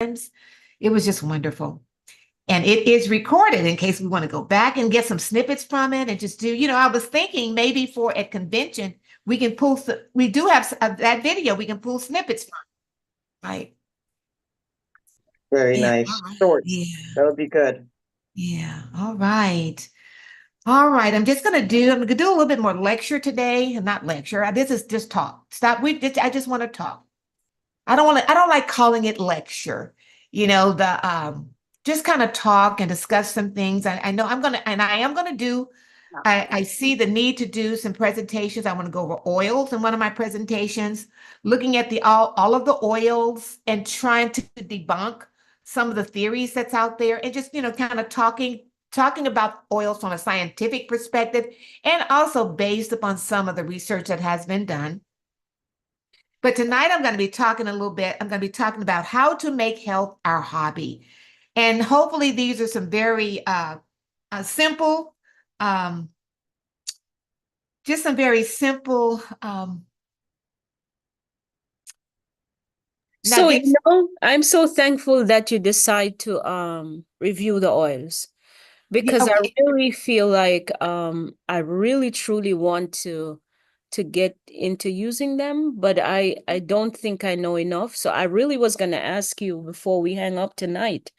It was just wonderful. And it is recorded in case we want to go back and get some snippets from it and just do, I was thinking maybe for a convention, we can pull, we do have that video, we can pull snippets from, right? Very Yeah, all nice. right. Shorts. Yeah, That would be good. yeah. All right. All right. I'm gonna do a little bit more lecture today. Not lecture. This is just talk. Stop. I just want to talk. I don't like calling it lecture. The just kind of talk and discuss some things. I know I am gonna do, I see the need to do some presentations. I want to go over oils in one of my presentations, looking at all of the oils and trying to debunk some of the theories that's out there and just, kind of talking about oils from a scientific perspective and also based upon some of the research that has been done. But tonight I'm going to be talking a little bit. I'm going to be talking about how to make health our hobby. And hopefully these are some very simple, um, just some very simple. Now So, this, I'm so thankful that you decide to review the oils yeah, because I okay, really feel like I really truly want to get into using them, but I don't think I know enough. So I really was going to ask you before we hang up tonight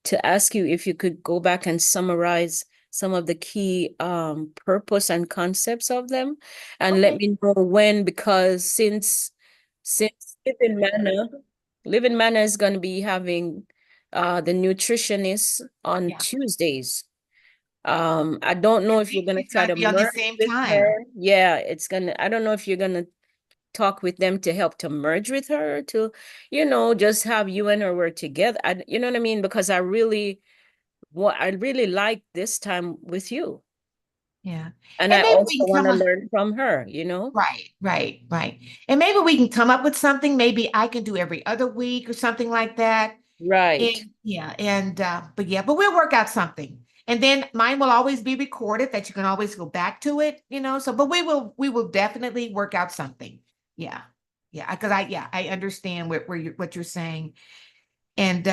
to ask you if you could go back and summarize some of the key purpose and concepts of them and let okay, me know when, because since Living Manna is going to be having the nutritionist on yeah. Tuesdays. I don't I know if you're think gonna she's try going to to be on the merge same with time. her. Yeah, I don't know if you're gonna talk with them to help to merge with her to, just have you and her work together. You know what I mean? Because I really like this time with you. Yeah, And and I maybe also we can want come to up. learn from her. Right, right, right. And maybe we can come up with something. Maybe I can do every other week or something like that. Right. And yeah, but we'll work out something. And then mine will always be recorded that you can always go back to it. So, but we will definitely work out something. Yeah. Yeah, because I understand what you're saying. And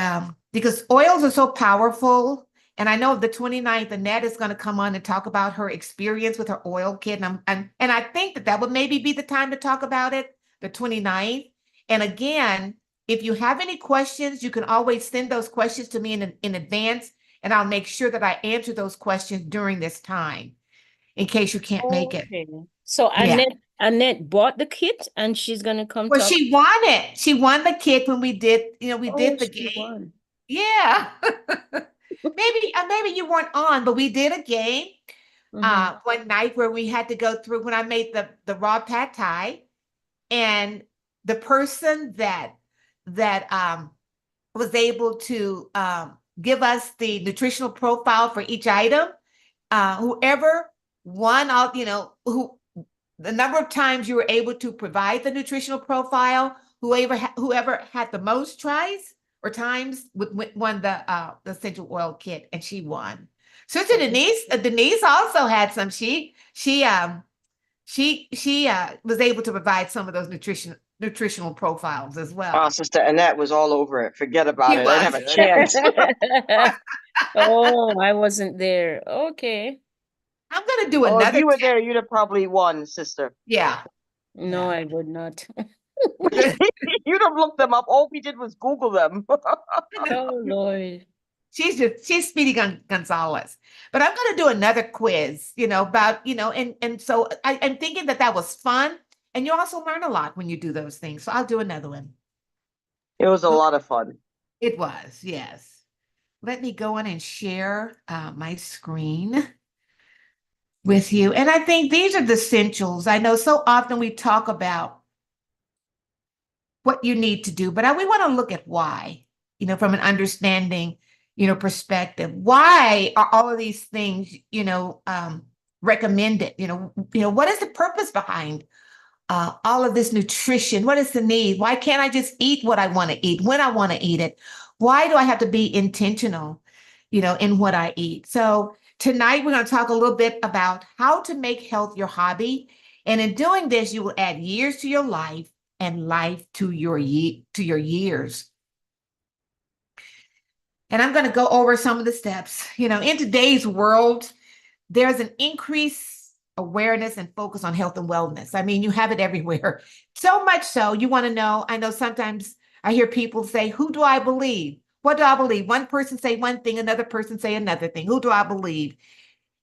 because oils are so powerful. And I know the 29th, Annette is going to come on and talk about her experience with her oil kit. And I think that would maybe be the time to talk about it, the 29th. And again, if you have any questions, you can always send those questions to me in advance, and I'll make sure that I answer those questions during this time in case you can't make it. Okay. So Yeah. Annette bought the kit and she's gonna come Well, talk. she won it. She won the kit when we Oh, did the she game. won. Yeah. Maybe you weren't on, but we did a game Mm-hmm. one night where we had to go through when I made the raw pad thai, and the person that was able to give us the nutritional profile for each item, whoever won all, who the number of times you were able to provide the nutritional profile, whoever had the most tries or times won the essential oil kit, and she won. Sister Denise also had some. She was able to provide some of those nutritional profiles as well. Sister Annette was all over it. Forget about She it. I didn't was. have a chance. Oh, I wasn't there. Okay. I'm gonna do Oh, if another you were test. there, you'd have probably won, sister. Yeah, No, yeah. I would not. You'd have looked them up. All we did was Google them. Oh, Lord. She's Speedy Gonzalez. But I'm going to do another quiz, about, and so I'm thinking that was fun. And you also learn a lot when you do those things. So I'll do another one. It was a Well, lot of fun. it was, yes. Let me go on and share my screen with you. And I think these are the essentials. I know so often we talk about what you need to do, but we want to look at why, from an understanding, perspective. Why are all of these things, recommended? What is the purpose behind all of this nutrition? What is the need? Why can't I just eat what I want to eat when I want to eat it? Why do I have to be intentional, in what I eat? So tonight we're going to talk a little bit about how to make health your hobby. And in doing this, you will add years to your life and life to your years. And I'm going to go over some of the steps. In today's world, there's an increased awareness and focus on health and wellness. I mean, you have it everywhere. So much so, you want to know. I know sometimes I hear people say, who do I believe? What do I believe? One person say one thing, another person say another thing. Who do I believe?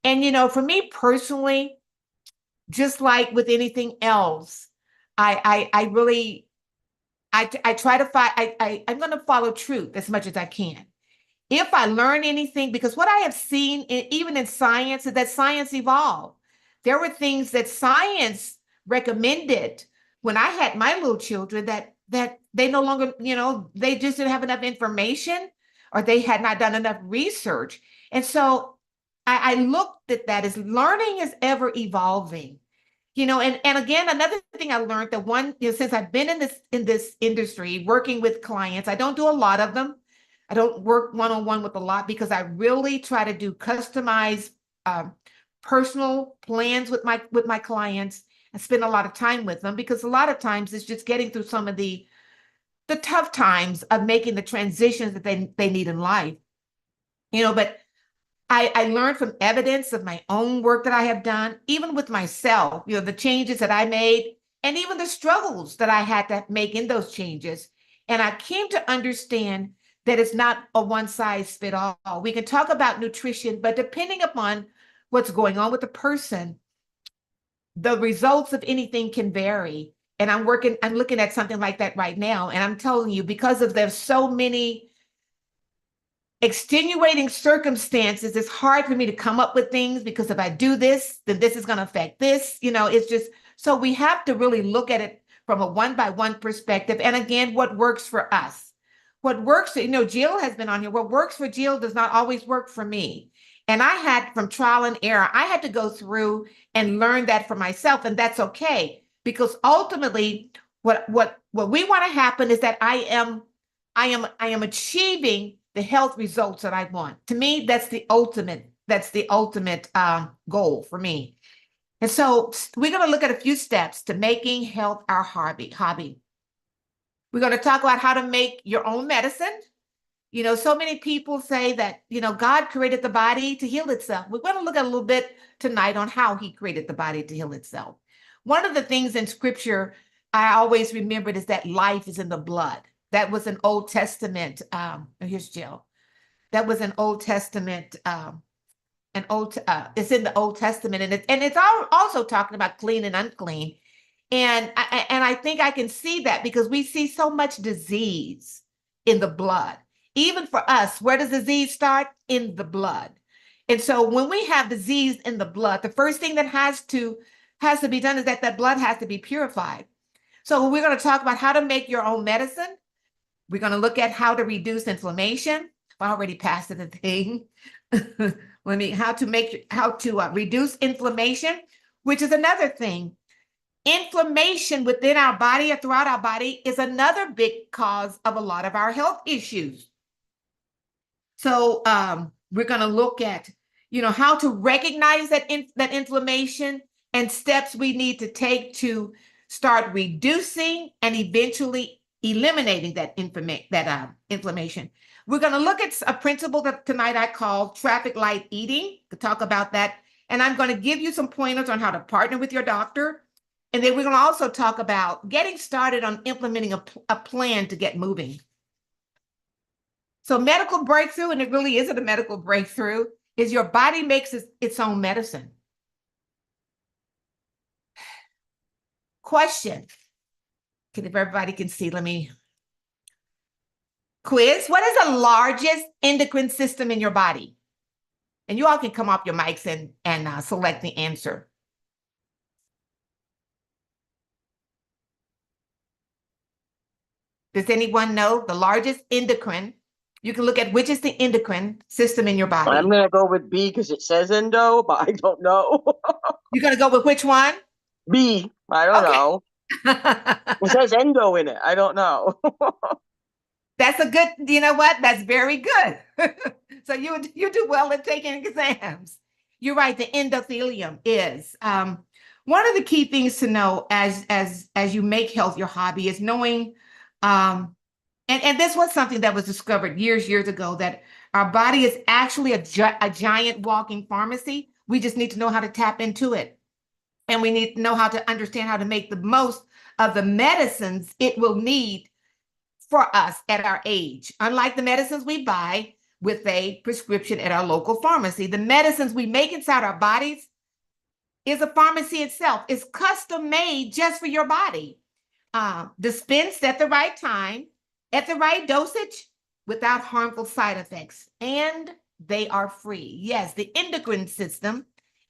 And, for me personally, just like with anything else, I really, I try to find, I'm going to follow truth as much as I can. If I learn anything, because what I have seen, even in science, is that science evolved. There were things that science recommended when I had my little children that they no longer, they just didn't have enough information, or they had not done enough research. And so I looked at that as learning is ever evolving. And again, another thing I learned, that one, since I've been in this industry working with clients, I don't do a lot of them. I don't work one-on-one with a lot, because I really try to do customized personal plans with my clients, and spend a lot of time with them, because a lot of times it's just getting through some of the tough times of making the transitions that they need in life. But I learned from evidence of my own work that I have done, even with myself, the changes that I made, and even the struggles that I had to make in those changes. And I came to understand that it's not a one size fit all. We can talk about nutrition, but depending upon what's going on with the person, the results of anything can vary. And I'm looking at something like that right now. And I'm telling you, because there's so many extenuating circumstances, it's hard for me to come up with things, because if I do this, then this is going to affect this. It's just, so we have to really look at it from a one-by-one perspective. And again, what works for us, what works, Jill has been on here. What works for Jill does not always work for me. And I had, from trial and error, I had to go through and learn that for myself. And that's okay, because ultimately what we want to happen is that I am achieving the health results that I want. To me, that's the ultimate goal for me. And so we're going to look at a few steps to making health our hobby. We're going to talk about how to make your own medicine. So many people say that, God created the body to heal itself. We're going to look at a little bit tonight on how he created the body to heal itself. One of the things in scripture I always remembered is that life is in the blood. That was an Old Testament. Here's Jill. That was an Old Testament. It's in the Old Testament, and it's also talking about clean and unclean. And I think I can see that, because we see so much disease in the blood. Even for us, where does disease start? In the blood. And so when we have disease in the blood, the first thing that has to be done is that blood has to be purified. So we're going to talk about how to make your own medicine. We're going to look at how to reduce inflammation. I already passed it a thing. How to reduce inflammation, which is another thing. Inflammation within our body or throughout our body is another big cause of a lot of our health issues. So we're going to look at, how to recognize that inflammation, and steps we need to take to start reducing and eventually eliminating that inflammation. We're going to look at a principle that tonight I call traffic light eating, to talk about that. And I'm going to give you some pointers on how to partner with your doctor. And then we're going to also talk about getting started on implementing a plan to get moving. So medical breakthrough, and it really isn't a medical breakthrough, is your body makes its own medicine. Question. If everybody can see, let me quiz. What is the largest endocrine system in your body? And you all can come off your mics and select the answer. Does anyone know the largest endocrine? You can look at which is the endocrine system in your body. I'm going to go with B because it says endo, but I don't know. You're going to go with which one? B. I don't know. It says endo in it. I don't know. That's a good, you know what? That's very good. So you do well in taking exams. You're right. The endothelium is one of the key things to know as you make health your hobby is knowing And this was something that was discovered years ago, that our body is actually a giant walking pharmacy. We just need to know how to tap into it. And we need to know how to understand how to make the most of the medicines it will need for us at our age. Unlike the medicines we buy with a prescription at our local pharmacy, the medicines we make inside our bodies is a pharmacy itself. It's custom made just for your body, dispensed at the right time, at the right dosage, without harmful side effects, and they are free. Yes, the endocrine system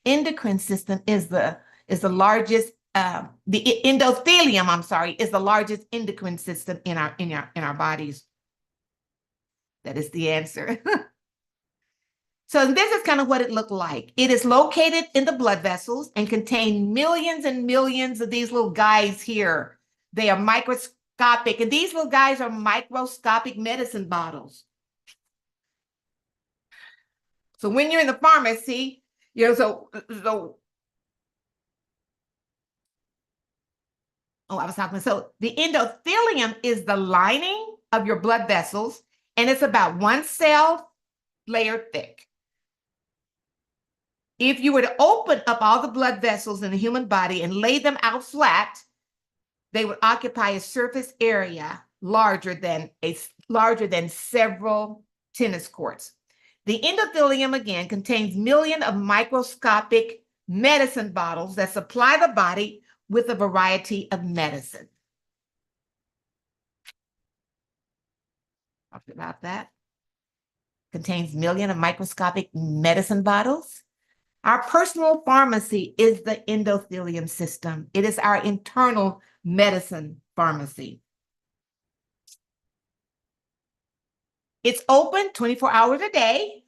is the largest. The endothelium, I'm sorry, is the largest endocrine system in our bodies. That is the answer. So this is kind of what it looked like. It is located in the blood vessels and contain millions and millions of these little guys here. They are microscopic, and these little guys are microscopic medicine bottles. So when you're in the pharmacy, so the endothelium is the lining of your blood vessels, and it's about 1 cell layer thick. If you were to open up all the blood vessels in the human body and lay them out flat, they would occupy a surface area larger than several tennis courts. The endothelium, again, contains millions of microscopic medicine bottles that supply the body with a variety of medicine. Talked about that. Contains millions of microscopic medicine bottles. Our personal pharmacy is the endothelium system. It is our internal medicine pharmacy. It's open 24 hours a day.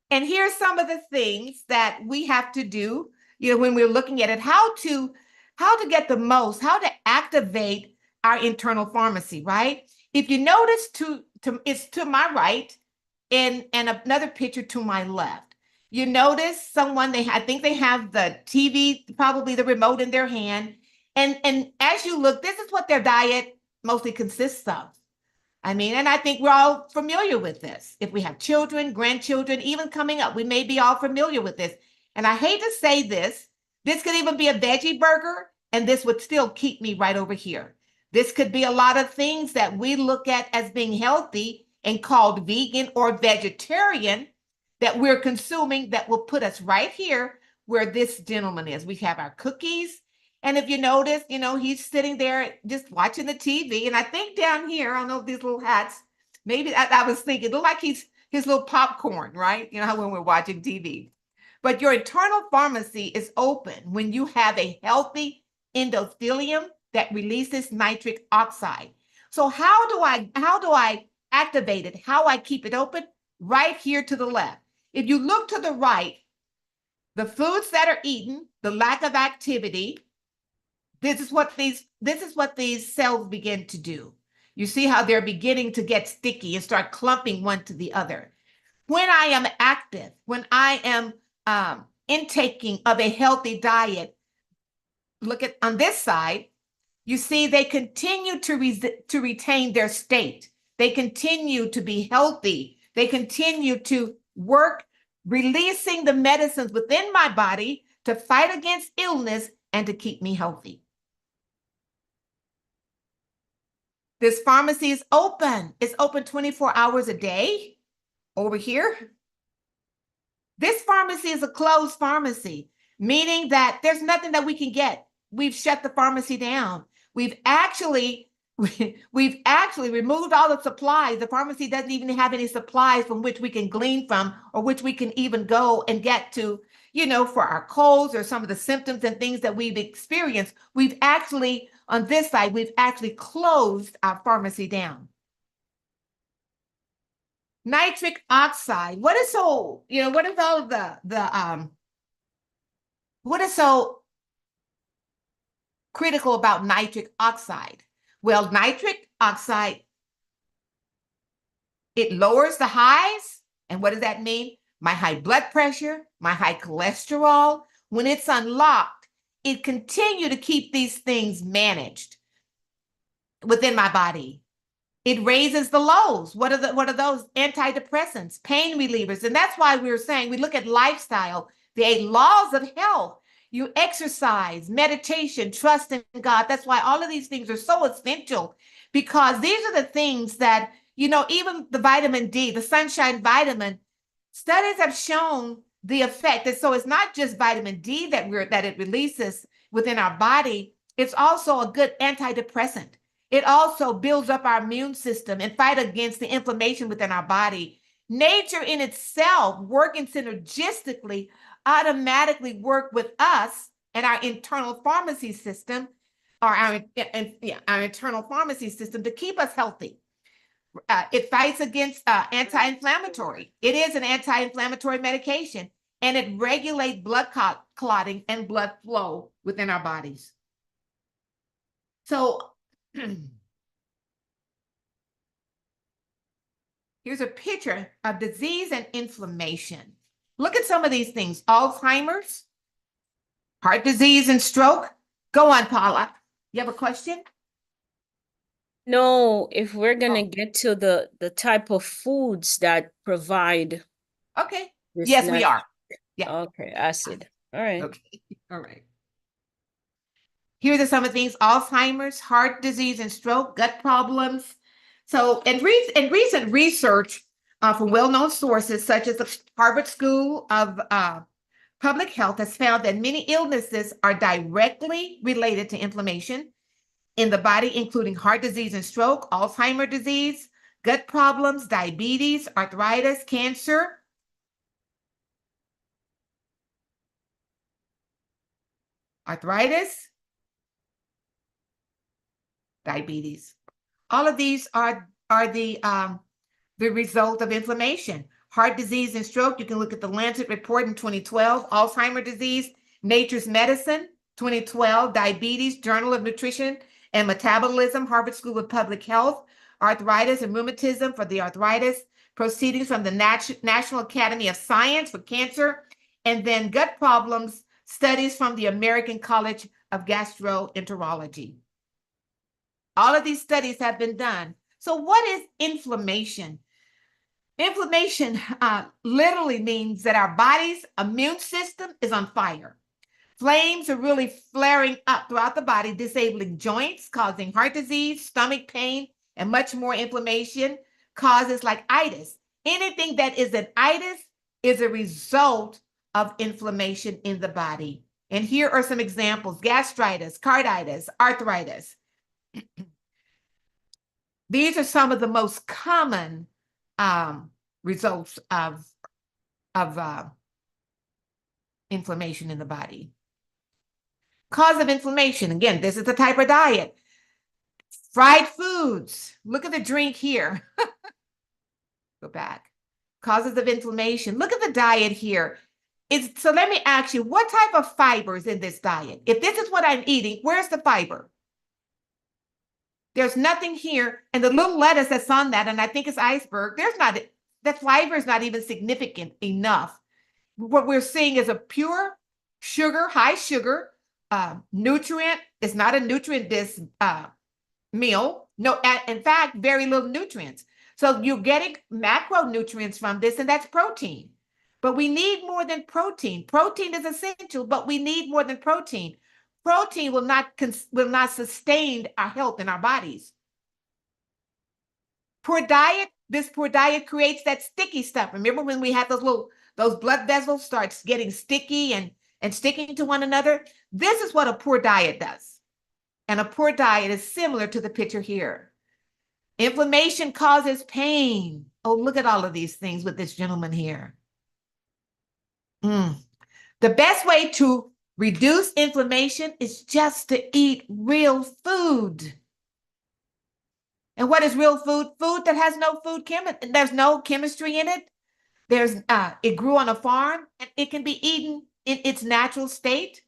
And here's some of the things that we have to do, when we're looking at it, how to get the most, how to activate our internal pharmacy, right? If you notice, it's to my right, and another picture to my left. You notice someone, I think they have the TV, probably the remote in their hand. And as you look, this is what their diet mostly consists of. And I think we're all familiar with this. If we have children, grandchildren, even coming up, we may be all familiar with this. And I hate to say this could even be a veggie burger, and this would still keep me right over here. This could be a lot of things that we look at as being healthy and called vegan or vegetarian that we're consuming that will put us right here where this gentleman is. We have our cookies. And if you notice, he's sitting there just watching the TV. And I think down here, I don't know if these little hats, maybe I was thinking, it looked like his little popcorn, right? You know how when we're watching TV. But your internal pharmacy is open when you have a healthy endothelium that releases nitric oxide. So how do I activate it? How I keep it open? Right here to the left. If you look to the right, the foods that are eaten, the lack of activity, this is what these cells begin to do. You see how they're beginning to get sticky and start clumping one to the other. When I am active, when I am intaking of a healthy diet, look at on this side, you see they continue to retain their state. They continue to be healthy. They continue to work, releasing the medicines within my body to fight against illness and to keep me healthy. This pharmacy is open. It's open 24 hours a day. Over here, this pharmacy is a closed pharmacy, meaning that there's nothing that we can get. We've shut the pharmacy down. We've actually removed all the supplies. The pharmacy doesn't even have any supplies from which we can glean from, or which we can even go and get to, for our colds or some of the symptoms and things that we've experienced. On this side, we've actually closed our pharmacy down. Nitric oxide. What is so critical about nitric oxide? Well, nitric oxide, it lowers the highs. And what does that mean? My high blood pressure, my high cholesterol. When it's unlocked, it continue to keep these things managed. within my body. It raises the lows. What are those? Antidepressants, pain relievers. And that's why we were saying we look at lifestyle, the 8 laws of health. You exercise, meditation, trust in God. That's why all of these things are so essential, because these are the things that, even the vitamin D, the sunshine vitamin, studies have shown the effect. And so it's not just vitamin D that it releases within our body. It's also a good antidepressant. It also builds up our immune system and fight against the inflammation within our body. Nature in itself, working synergistically, automatically work with us and our internal pharmacy system, or our internal pharmacy system, to keep us healthy. It fights against anti-inflammatory. It is an anti-inflammatory medication, and it regulates blood clotting and blood flow within our bodies. So here's a picture of disease and inflammation. Look at some of these things: Alzheimer's, heart disease, and stroke. Go on, Paula. You have a question? No, if we're gonna get to the type of foods that provide Okay. this Yes, we are. Yeah. Okay, acid. All right. Okay. All right. Here are some of the things: Alzheimer's, heart disease and stroke, gut problems. So, in recent research from well-known sources, such as the Harvard School of Public Health, has found that many illnesses are directly related to inflammation in the body, including heart disease and stroke, Alzheimer's disease, gut problems, diabetes, arthritis, cancer. Arthritis, diabetes. All of these are the result of inflammation. Heart disease and stroke, you can look at the Lancet report in 2012. Alzheimer's disease, Nature's Medicine, 2012. Diabetes, Journal of Nutrition and Metabolism, Harvard School of Public Health. Arthritis and rheumatism for the arthritis, proceedings from the National Academy of Science for cancer, and then gut problems, studies from the American College of Gastroenterology. All of these studies have been done. So what is inflammation? Inflammation literally means that our body's immune system is on fire. Flames are really flaring up throughout the body, disabling joints, causing heart disease, stomach pain, and much more. Inflammation causes like itis. Anything that is an itis is a result of inflammation in the body. And here are some examples: gastritis, carditis, arthritis. These are some of the most common results of inflammation in the body. Cause of inflammation, again, this is the type of diet. Fried foods. Look at the drink here. Go back. Causes of inflammation. Look at the diet here. So let me ask you, what type of fiber is in this diet? If this is what I'm eating, where's the fiber? There's nothing here. And the little lettuce that's on that, and I think it's iceberg, that fiber is not even significant enough. What we're seeing is a pure sugar, high sugar nutrient. It's not a nutrient-dense meal. No, in fact, very little nutrients. So you're getting macronutrients from this, and that's protein. But we need more than protein. Protein is essential, but we need more than protein. Protein will not sustain our health in our bodies. This poor diet creates that sticky stuff. Remember when we had those blood vessels starts getting sticky and sticking to one another? This is what a poor diet does. And a poor diet is similar to the picture here. Inflammation causes pain. Oh, look at all of these things with this gentleman here. The best way to reduce inflammation is just to eat real food. And what is real food? Food that has no there's no chemistry in it. It grew on a farm, and it can be eaten in its natural state.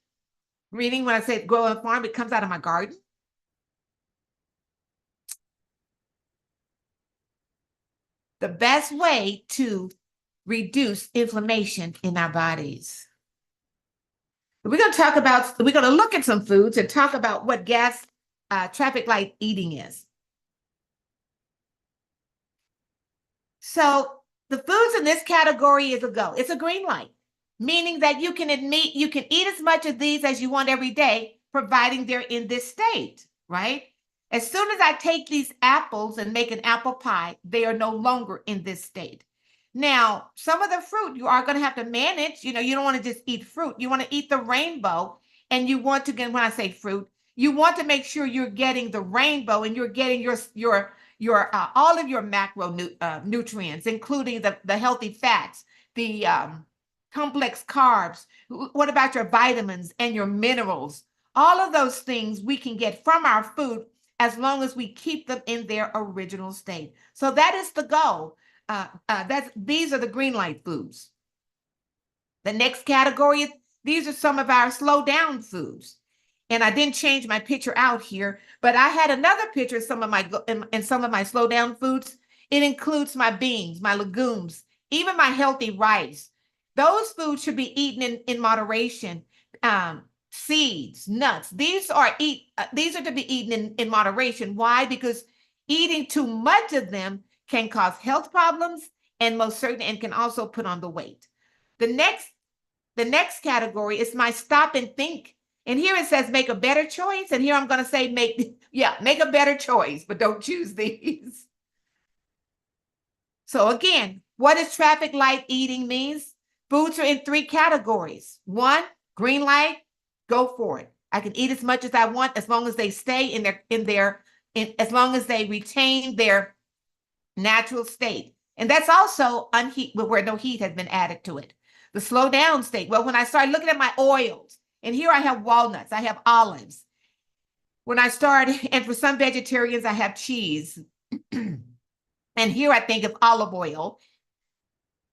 Reading, when I say grow on a farm, it comes out of my garden. The best way to reduce inflammation in our bodies. We're going to look at some foods and talk about what gas traffic light eating is. So the foods in this category is a go. It's a green light, meaning that you can eat as much of these as you want every day, providing they're in this state, right? As soon as I take these apples and make an apple pie, they are no longer in this state. Now, some of the fruit you are going to have to manage. You don't want to just eat fruit. You want to eat the rainbow. And you want to, again, when I say fruit, you want to make sure you're getting the rainbow and you're getting your all of your macro nutrients, including the healthy fats, the complex carbs. What about your vitamins and your minerals? All of those things we can get from our food as long as we keep them in their original state. So that is the goal. These are the green light foods. The next category, these are some of our slow down foods. And I didn't change my picture out here, but I had another picture of some of my slow down foods. It includes my beans, my legumes, even my healthy rice. Those foods should be eaten in moderation. Seeds, nuts, these are to be eaten in moderation. Why? Because eating too much of them can cause health problems and can also put on the weight. The next category is my stop and think. And here it says make a better choice. And here I'm going to say make a better choice, but don't choose these. So again, what does traffic light eating means? Foods are in 3 categories. 1, green light, go for it. I can eat as much as I want as long as they stay as long as they retain their natural state. And that's also where no heat has been added to it. The slow down state. Well, when I started looking at my oils, and here I have walnuts, I have olives. When I started, and for some vegetarians, I have cheese. And here I think of olive oil.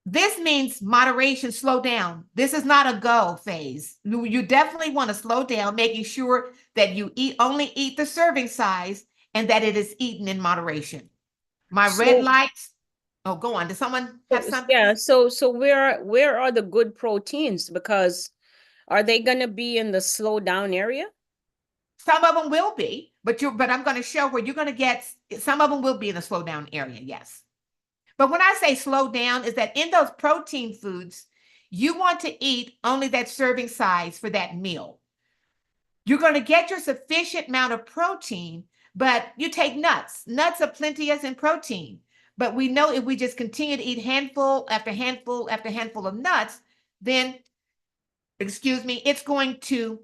This means moderation, slow down. This is not a go phase. You definitely want to slow down, making sure that you only eat the serving size and that it is eaten in moderation. My red lights. Oh, go on. Does someone have something? Yeah. So where are the good proteins? Because are they going to be in the slow down area? Some of them will be, but I'm going to show where you're going to get. Some of them will be in the slow down area. Yes. But when I say slow down, is that in those protein foods, you want to eat only that serving size for that meal. You're going to get your sufficient amount of protein, but you take nuts. Nuts are plenteous in protein. But we know if we just continue to eat handful after handful after handful of nuts, then, it's going to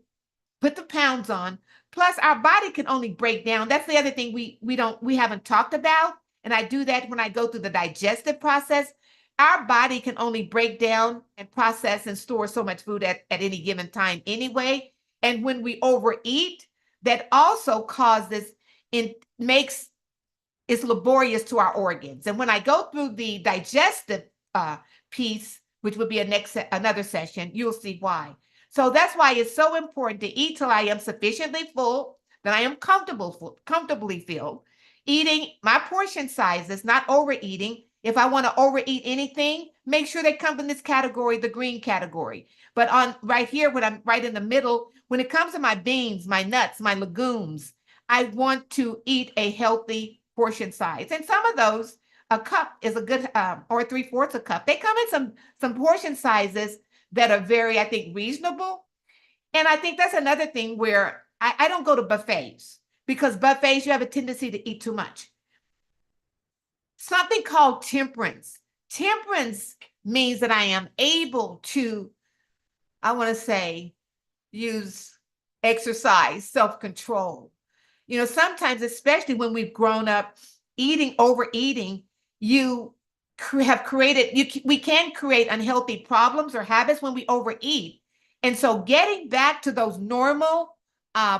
put the pounds on. Plus, our body can only break down. That's the other thing we haven't talked about. And I do that when I go through the digestive process. Our body can only break down and process and store so much food at any given time anyway. And when we overeat, that also it's laborious to our organs. And when I go through the digestive piece, which would be another session, you'll see why. So that's why it's so important to eat till I am sufficiently full, that I am comfortably filled. Eating my portion sizes, not overeating. If I want to overeat anything, make sure they come in this category, the green category. But on right here, when I'm right in the middle, when it comes to my beans, my nuts, my legumes, I want to eat a healthy portion size. And some of those, a cup is a good, or 3/4 a cup. They come in some portion sizes that are very, I think, reasonable. And I think that's another thing where I don't go to buffets, because buffets, you have a tendency to eat too much. Something called temperance. Temperance means that I am able to, I want to say, use exercise, self-control. Sometimes, especially when we've grown up overeating, we can create unhealthy problems or habits when we overeat. And so getting back to those normal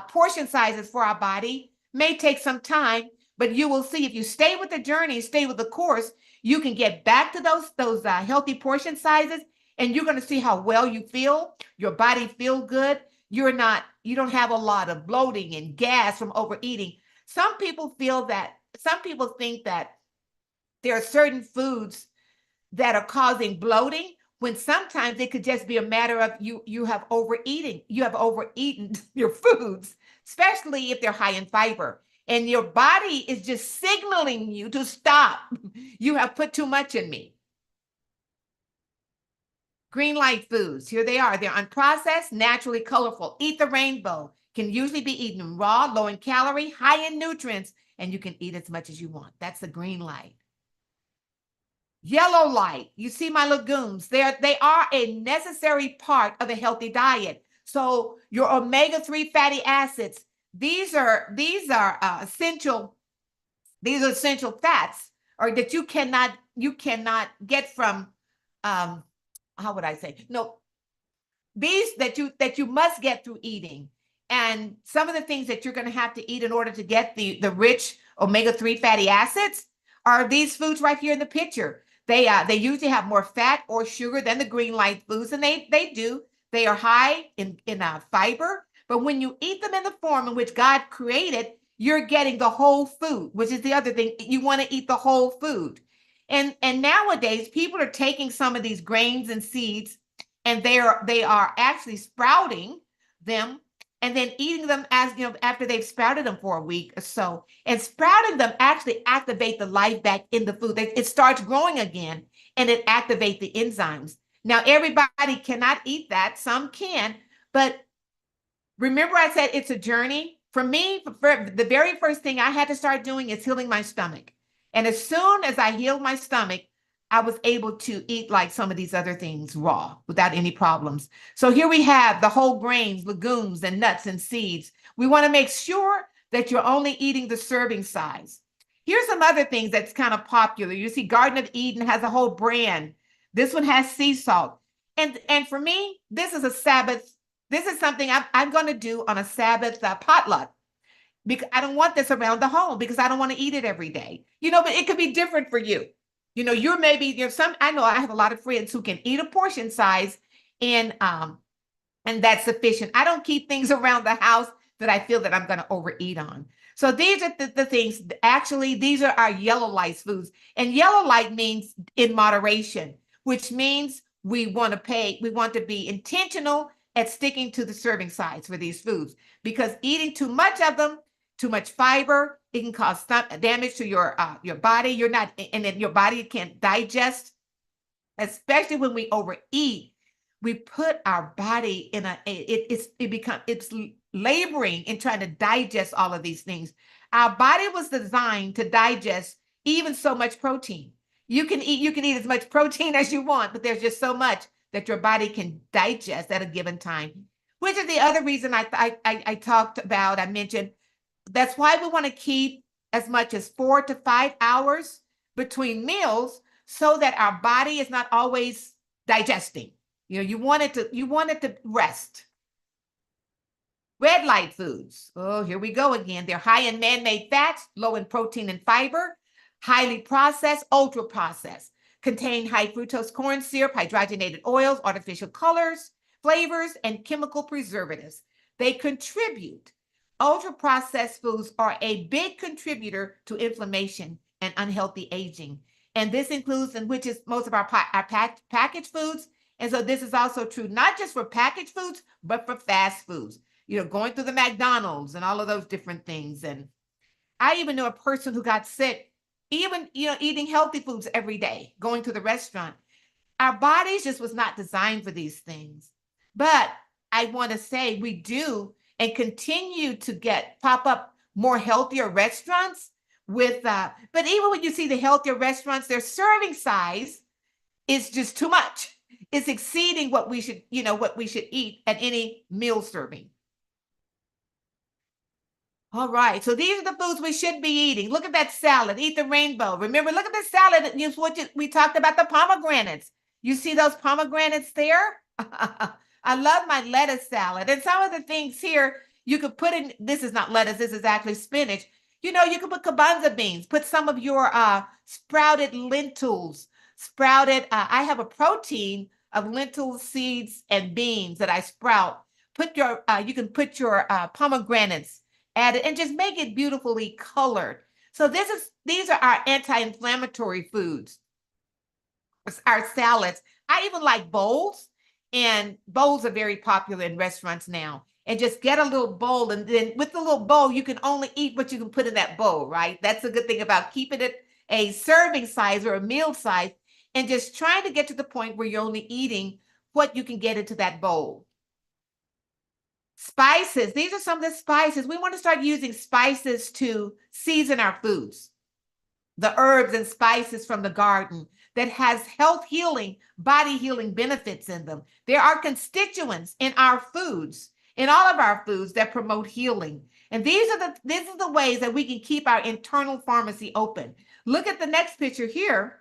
portion sizes for our body may take some time, but you will see if you stay with the journey, stay with the course, you can get back to those healthy portion sizes, and you're going to see how well you feel. Your body feels good. You don't have a lot of bloating and gas from overeating. Some people think that there are certain foods that are causing bloating, when sometimes it could just be a matter of you have overeaten your foods. especially if they're high in fiber. And your body is just signaling you to stop. You have put too much in me. Green light foods, here they are. They're unprocessed, naturally colorful. Eat the rainbow. Can usually be eaten raw, low in calorie, high in nutrients, and you can eat as much as you want. That's the green light. Yellow light, you see my legumes. They are a necessary part of a healthy diet. So your omega-3 fatty acids, these are essential. These are essential fats, or that you cannot get from how would I say? No, these that you must get through eating. And some of the things that you're going to have to eat in order to get the rich omega-3 fatty acids are these foods right here in the picture. They usually have more fat or sugar than the green light foods, and they do. They are high in fiber, but when you eat them in the form in which God created, you're getting the whole food, which is the other thing. You want to eat the whole food. And nowadays people are taking some of these grains and seeds, and they are actually sprouting them and then eating them, as you know, after they've sprouted them for a week or so. And sprouting them actually activate the life back in the food. It starts growing again, and it activates the enzymes. Now everybody cannot eat that. Some can, but remember I said it's a journey. For me, for the very first thing I had to start doing is healing my stomach. And as soon as I healed my stomach, I was able to eat like some of these other things raw without any problems. So here we have the whole grains, legumes, and nuts and seeds. We want to make sure that you're only eating the serving size. Here's some other things that's kind of popular. You see, Garden of Eden has a whole brand. This one has sea salt. And for me, this is a Sabbath. This is something I'm going to do on a Sabbath potluck, because I don't want this around the home, because I don't want to eat it every day. But it could be different for you. You're maybe there's some. I know I have a lot of friends who can eat a portion size, and that's sufficient. I don't keep things around the house that I feel that I'm going to overeat on. So these are the things. Actually, these are our yellow light foods, and yellow light means in moderation, which means we want to be intentional at sticking to the serving size for these foods, because eating too much of them, too much fiber, it can cause damage to your body. And then your body can't digest, especially when we overeat. We put our body in it's laboring in trying to digest all of these things. Our body was designed to digest even so much protein. You can eat as much protein as you want, but there's just so much that your body can digest at a given time, which is the other reason I talked about. I mentioned that's why we want to keep as much as 4 to 5 hours between meals, so that our body is not always digesting. You want it to rest. Red light foods. Oh, here we go again. They're high in man-made fats, low in protein and fiber, highly processed, ultra processed, contain high fructose corn syrup, hydrogenated oils, artificial colors, flavors, and chemical preservatives. They contribute. Ultra processed foods are a big contributor to inflammation and unhealthy aging. And this includes, and which is most of our packaged foods. And so this is also true, not just for packaged foods, but for fast foods, going through the McDonald's and all of those different things. And I even know a person who got sick, even, eating healthy foods every day, going to the restaurant. Our bodies just was not designed for these things. But I want to say we do and continue to pop up more healthier restaurants but even when you see the healthier restaurants, their serving size is just too much. It's exceeding what we should eat at any meal serving. All right, so these are the foods we should be eating. Look at that salad. Eat the rainbow. Remember, look at the salad. We talked about the pomegranates. You see those pomegranates there? I love my lettuce salad. And some of the things here you could put in. This is not lettuce. This is actually spinach. You can put kabanza beans. Put some of your sprouted lentils. I have a protein of lentil seeds and beans that I sprout. You can put your pomegranates, add it, and just make it beautifully colored. So these are our anti-inflammatory foods, our salads. I even like bowls, and bowls are very popular in restaurants now. and just get a little bowl. And then with the little bowl, you can only eat what you can put in that bowl, right? That's a good thing about keeping it a serving size or a meal size, and just trying to get to the point where you're only eating what you can get into that bowl. Spices. These are some of the spices. We want to start using spices to season our foods. The herbs and spices from the garden that has health healing, body healing benefits in them. There are constituents in our foods, in all of our foods, that promote healing. And these are the ways that we can keep our internal pharmacy open. Look at the next picture here.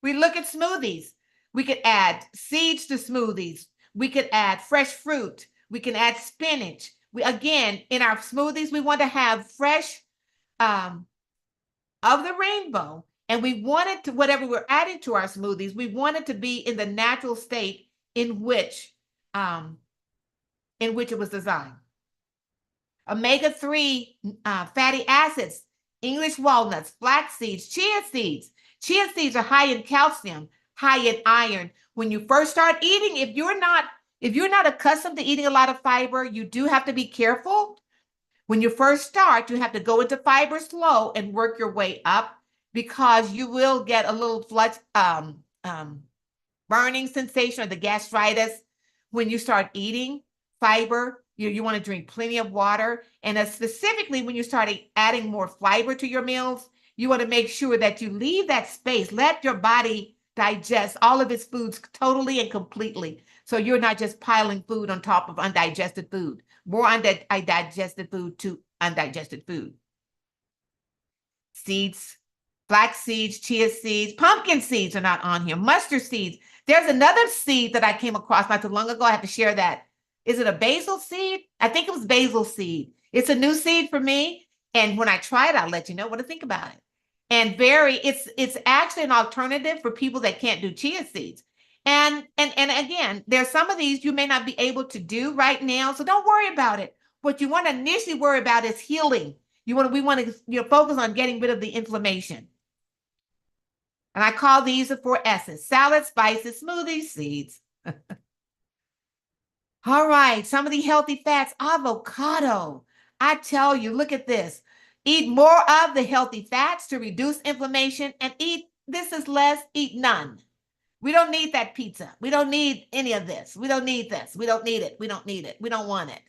We look at smoothies. We could add seeds to smoothies. We could add fresh fruit. We can add spinach. Again, in our smoothies, we want to have fresh of the rainbow. And we want it to, whatever we're adding to our smoothies, we want it to be in the natural state in which it was designed. Omega-3 fatty acids, English walnuts, flax seeds, chia seeds. Chia seeds are high in calcium, high in iron. When you first start eating, if you're not accustomed to eating a lot of fiber, you do have to be careful. When you first start, you have to go into fiber slow and work your way up, because you will get a little burning sensation or the gastritis when you start eating fiber. You want to drink plenty of water. And specifically when you start adding more fiber to your meals, you want to make sure that you leave that space. Let your body digest all of its foods totally and completely. So you're not just piling food on top of undigested food. More undigested food to undigested food. Seeds, flax seeds, chia seeds, pumpkin seeds are not on here. Mustard seeds. There's another seed that I came across not too long ago. I have to share that. Is it a basil seed? I think it was basil seed. It's a new seed for me. And when I try it, I'll let you know what to think about it. And it's actually an alternative for people that can't do chia seeds. And again, there's some of these you may not be able to do right now, so don't worry about it. What you want to initially worry about is healing. We want to focus on getting rid of the inflammation. And I call these the 4 S's: salad, spices, smoothies, seeds. All right, some of the healthy fats. Avocado. I tell you, look at this. Eat more of the healthy fats to reduce inflammation, and eat none. We don't need that pizza. We don't need any of this. We don't need this. We don't need it. We don't need it. We don't want it.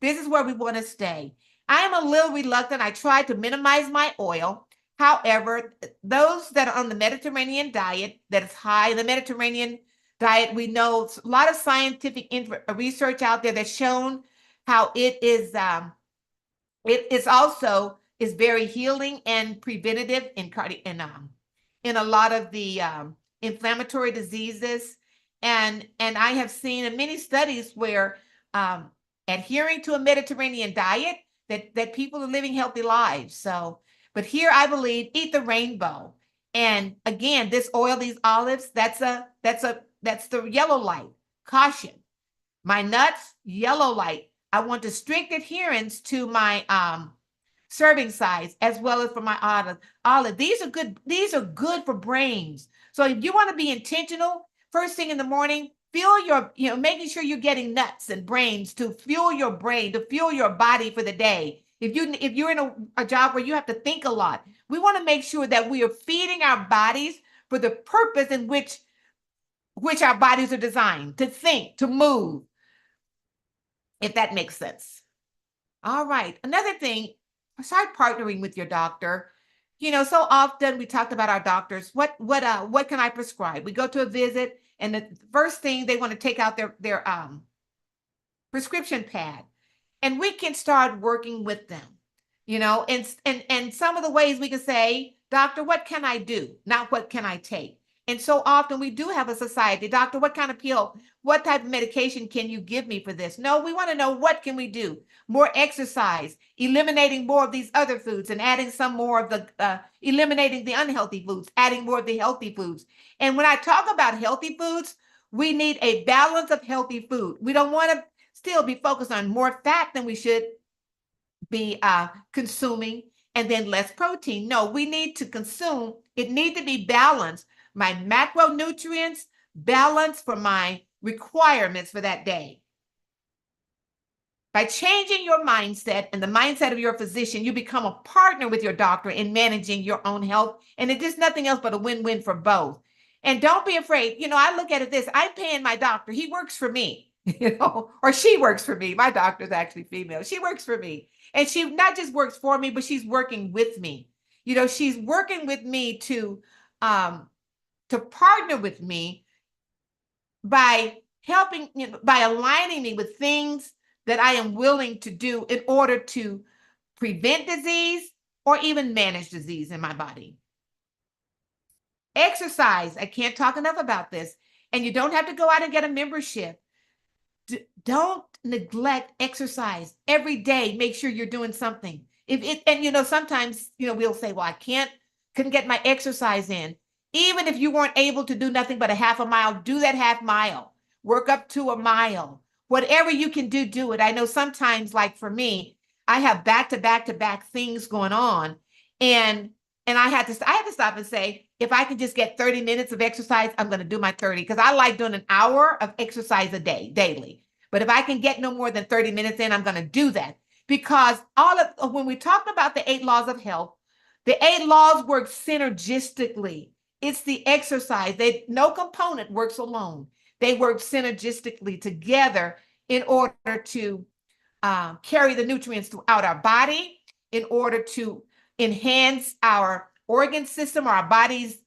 This is where we want to stay. I am a little reluctant. I try to minimize my oil. However, those that are on the Mediterranean diet, that is high in the Mediterranean diet, we know a lot of scientific research out there that's shown how it is also very healing and preventative in a lot of the inflammatory diseases. And I have seen in many studies where adhering to a Mediterranean diet, that people are living healthy lives. So, but here I believe eat the rainbow. And again, this oil, these olives, that's the yellow light. Caution. My nuts, yellow light. I want the strict adherence to my serving size, as well as for my olive. These are good for brains. So if you want to be intentional, first thing in the morning, making sure you're getting nuts and brains to fuel your brain, to fuel your body for the day. If you're in a job where you have to think a lot, we want to make sure that we are feeding our bodies for the purpose in which our bodies are designed to think, to move, if that makes sense. All right. Another thing, start partnering with your doctor. So often we talked about our doctors. What can I prescribe? We go to a visit, and the first thing they want to take out their prescription pad, and we can start working with them. And some of the ways we can say, doctor, what can I do? Not what can I take? And so often we do have a society, doctor, what kind of pill, what type of medication can you give me for this? No, we want to know, what can we do? More exercise, eliminating more of these other foods and adding some more of the, eliminating the unhealthy foods, adding more of the healthy foods. And when I talk about healthy foods, we need a balance of healthy food. We don't want to still be focused on more fat than we should be consuming, and then less protein. No, we need to consume, it needs to be balanced. My macronutrients balanced for my requirements for that day. By changing your mindset and the mindset of your physician, you become a partner with your doctor in managing your own health. And it is nothing else but a win-win for both. And don't be afraid. I look at it this, I'm paying my doctor. He works for me, or she works for me. My doctor's actually female. She works for me. And she not just works for me, but she's working with me. She's working with me to partner with me by helping, by aligning me with things that I am willing to do in order to prevent disease or even manage disease in my body. Exercise, I can't talk enough about this. And you don't have to go out and get a membership. Don't neglect exercise every day. Make sure you're doing something. Sometimes, we'll say, well, I couldn't get my exercise in. Even if you weren't able to do nothing but a half a mile, do that half mile. Work up to a mile. Whatever you can do, do it. I know sometimes, like for me, I have back to back things going on. And I had to stop and say, if I can just get 30 minutes of exercise, I'm going to do my 30, because I like doing an hour of exercise a day, daily. But if I can get no more than 30 minutes in, I'm going to do that. Because when we talk about the 8 laws of health, the 8 laws work synergistically. It's the exercise. No component works alone. They work synergistically together in order to carry the nutrients throughout our body, in order to enhance our organ system, our body's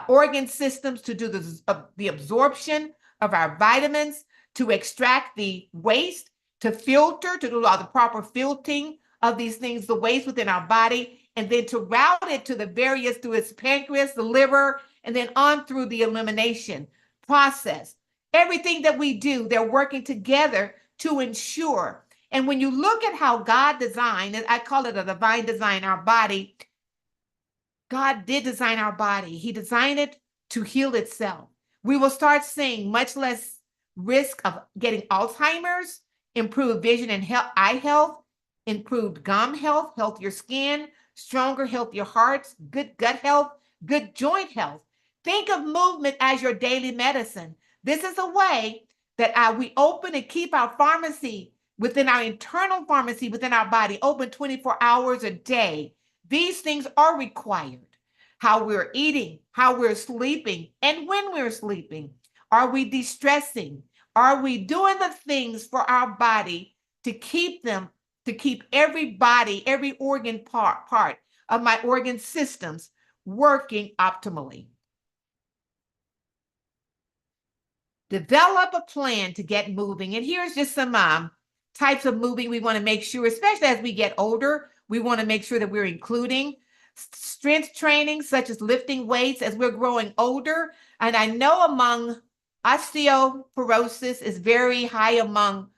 organ systems, to do the absorption of our vitamins, to extract the waste, to filter, to do all the proper filtering of these things, the waste within our body, and then to route it to the various, through its pancreas, the liver, and then on through the elimination process. Everything that we do, they're working together to ensure. And when you look at how God designed, and I call it a divine design, our body, God did design our body. He designed it to heal itself. We will start seeing much less risk of getting Alzheimer's, improved vision and eye health, improved gum health, healthier skin, stronger, healthier hearts, good gut health, good joint health. Think of movement as your daily medicine. This is a way that we open and keep our pharmacy within our internal pharmacy within our body open 24 hours a day. These things are required. How we're eating, how we're sleeping, and when we're sleeping. Are we de-stressing? Are we doing the things for our body to keep every body, every organ part of my organ systems working optimally? Develop a plan to get moving. And here's just some types of moving we want to make sure, especially as we get older, we want to make sure that we're including strength training, such as lifting weights as we're growing older. And I know among osteoporosis is very high among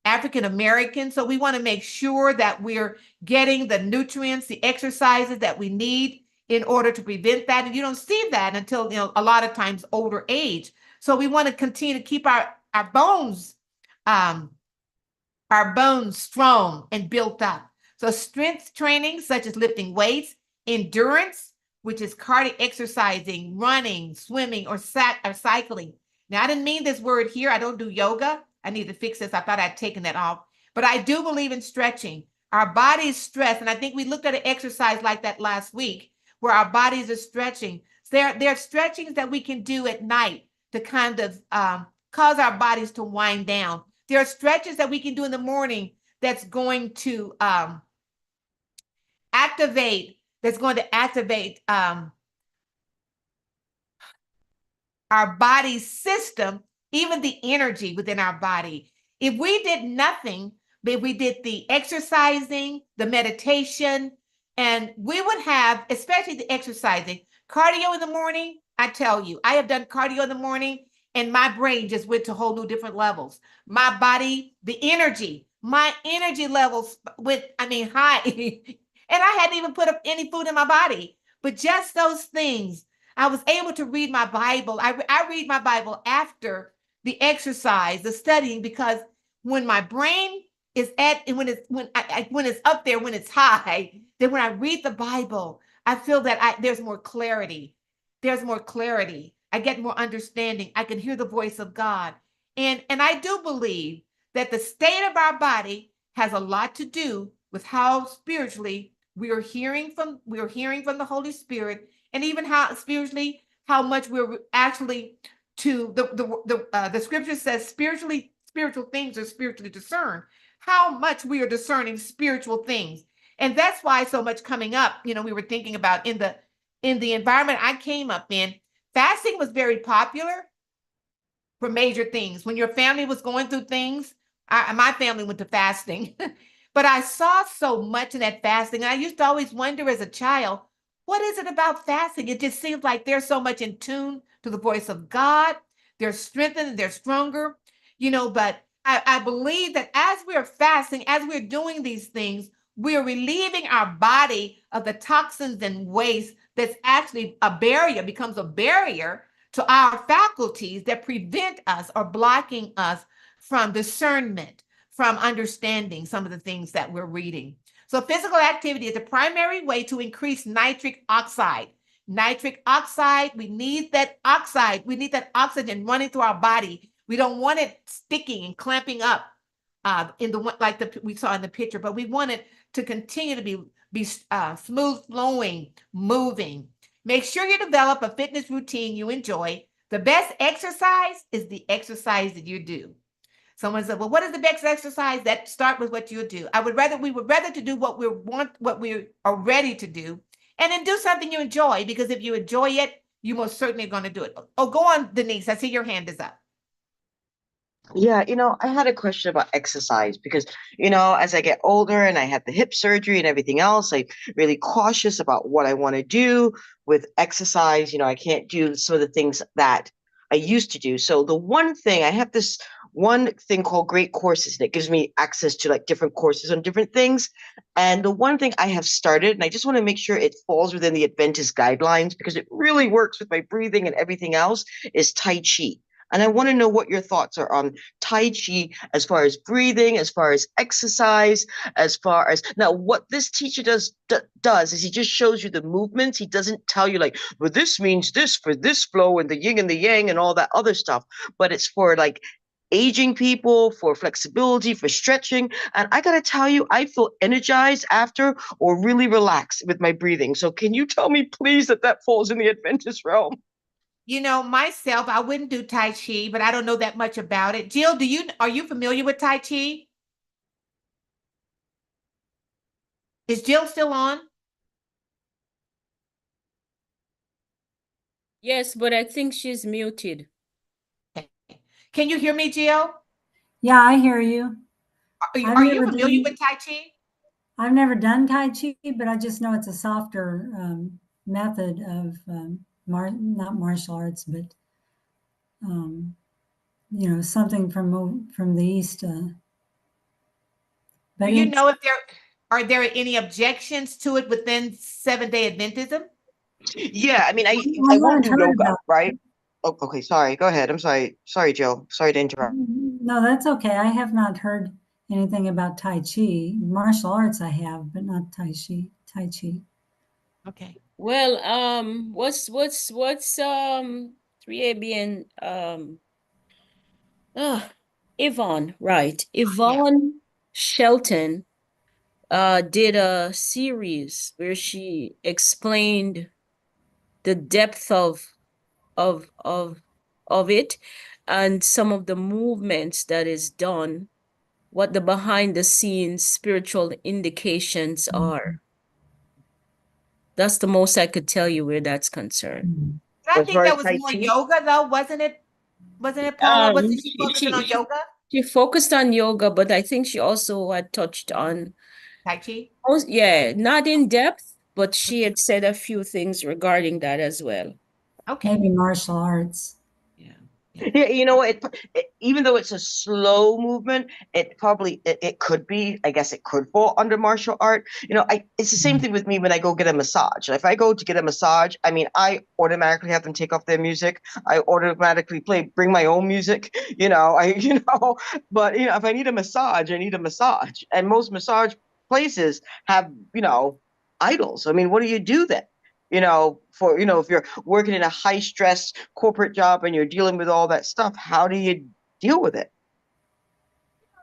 African Americans. So we want to make sure that we're getting the nutrients, the exercises that we need in order to prevent that. And you don't see that until, a lot of times older age. So we want to continue to keep our bones strong and built up. So strength training, such as lifting weights, endurance, which is cardiac exercising, running, swimming, or cycling. Now, I didn't mean this word here. I don't do yoga. I need to fix this. I thought I'd taken that off. But I do believe in stretching. Our bodies stress, and I think we looked at an exercise like that last week, where our bodies are stretching. So there are stretchings that we can do at night to kind of cause our bodies to wind down. There are stretches that we can do in the morning that's going to activate our body's system, even the energy within our body. If we did nothing, but we did the exercising, the meditation, and we would have, especially the exercising, cardio in the morning. I tell you, I have done cardio in the morning and my brain just went to whole new different levels. My body, my energy levels went, high. And I hadn't even put up any food in my body, but just those things. I was able to read my Bible. I read my Bible after the exercise, the studying, because when my brain is when it's up there, when it's high, then when I read the Bible, I feel that there's more clarity. There's more clarity. I get more understanding. I can hear the voice of God. And I do believe that the state of our body has a lot to do with how spiritually we are hearing from the Holy Spirit, and even how spiritually how much we're actually to the scripture says spiritual things are spiritually discerned. How much we are discerning spiritual things, and that's why so much coming up. We were thinking about in the environment I came up in, fasting was very popular for major things. When your family was going through things, my family went to fasting. But I saw so much in that fasting. I used to always wonder as a child, what is it about fasting? It just seems like they're so much in tune to the voice of God. They're strengthened, they're stronger, but I believe that as we're fasting, as we're doing these things, we're relieving our body of the toxins and waste that's actually becomes a barrier to our faculties that prevent us or blocking us from discernment, from understanding some of the things that we're reading. So physical activity is the primary way to increase nitric oxide. Nitric oxide, we need that oxide. We need that oxygen running through our body. We don't want it sticking and clamping up in the like we saw in the picture, but we want it to continue to be smooth flowing, moving. Make sure you develop a fitness routine you enjoy. The best exercise is the exercise that you do. Someone said, "Well, what is the best exercise?" That start with what you do. We would rather to do what we are ready to do, and then do something you enjoy. Because if you enjoy it, you most certainly are going to do it. Oh, go on, Denise. I see your hand is up. Yeah, I had a question about exercise because, as I get older and I had the hip surgery and everything else, I'm really cautious about what I want to do with exercise. I can't do some of the things that I used to do. So the one thing I have this one thing called Great Courses, and it gives me access to like different courses on different things. And the one thing I have started, and I just want to make sure it falls within the Adventist guidelines because it really works with my breathing and everything else, is Tai Chi. And I want to know what your thoughts are on Tai Chi as far as breathing, as far as exercise, as far as now what this teacher does is he just shows you the movements. He doesn't tell you like, well, this means this for this flow and the yin and the yang and all that other stuff. But it's for like aging people, for flexibility, for stretching. And I got to tell you, I feel energized after or really relaxed with my breathing. So can you tell me, please, that falls in the Adventist realm? Myself, I wouldn't do Tai Chi, but I don't know that much about it. Jill, are you familiar with Tai Chi? Is Jill still on? Yes, but I think she's muted. Okay. Can you hear me, Jill? Yeah, I hear you. Are you familiar with Tai Chi? I've never done Tai Chi, but I just know it's a softer method of not martial arts, but something from the East. But Do you know if there are any objections to it within Seventh-day Adventism? Yeah, I mean, I won't haven't do heard yoga, about right? Oh, okay, sorry. Go ahead. I'm sorry. Sorry, Jill. Sorry to interrupt. No, that's okay. I have not heard anything about Tai Chi. Martial arts I have, but not Tai Chi. Tai Chi. Okay. Well, what's 3AB and Yvonne, right. Yvonne Shelton did a series where she explained the depth of it and some of the movements that is done, what the behind the scenes spiritual indications are. That's the most I could tell you where that's concerned. But I As think far as that was Tai more Chi? yoga, though, wasn't it? Wasn't it, Paula? Wasn't she She, focusing on she yoga? she focused on yoga, but I think she also had touched on, Tai Chi? yeah, not in depth, but she had said a few things regarding that as well. Okay. Maybe martial arts. Yeah. Yeah, even though it's a slow movement, it could be, I guess it could fall under martial art. It's the same thing with me when I go get a massage. If I go to get a massage, I mean, I automatically have them take off their music. I automatically bring my own music, but if I need a massage, I need a massage. And most massage places have, idols. I mean, what do you do then? If you're working in a high stress corporate job and you're dealing with all that stuff, how do you deal with it?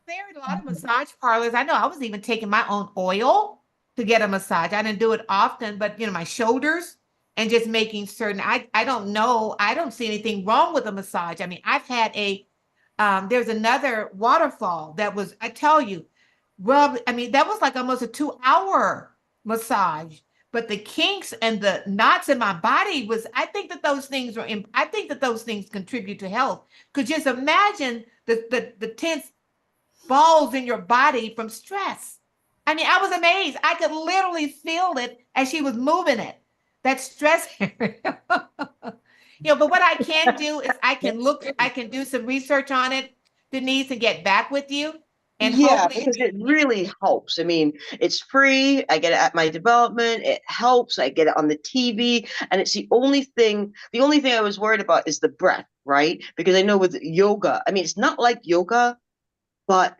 there are a lot of massage parlors. I know I was even taking my own oil to get a massage. I didn't do it often, but my shoulders and just making certain. I don't know. I don't see anything wrong with a massage. I mean, I've had there's another waterfall that was, I tell you, I mean, that was like almost a 2 hour massage. But the kinks and the knots in my body I think that those things I think that those things contribute to health. Because just imagine the tense balls in your body from stress. I mean, I was amazed. I could literally feel it as she was moving it. That stress area. But what I can do is I can do some research on it, Denise, and get back with you. And Yeah, hopefully, because it really helps. I mean, it's free. I get it at my development. It helps. I get it on the TV. And it's the only thing I was worried about is the breath, right? Because I know with yoga, I mean, it's not like yoga, but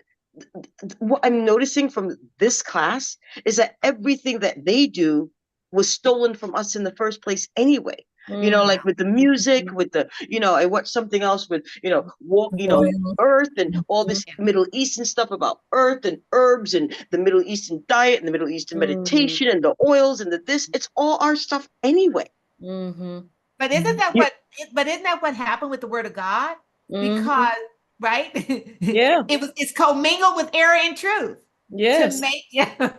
what I'm noticing from this class is that everything that they do was stolen from us in the first place anyway. Like with the music, with I watched something else with, Oil. earth and all this Mhm. Middle Eastern stuff about earth and herbs and the Middle Eastern diet and the Middle Eastern Mhm. meditation and the oils and the this. It's all our stuff anyway. Mhm. but isn't that Yeah. what happened with the word of God? Mhm. Because right, Yeah. it's commingled with error and truth to Yes. make yeah.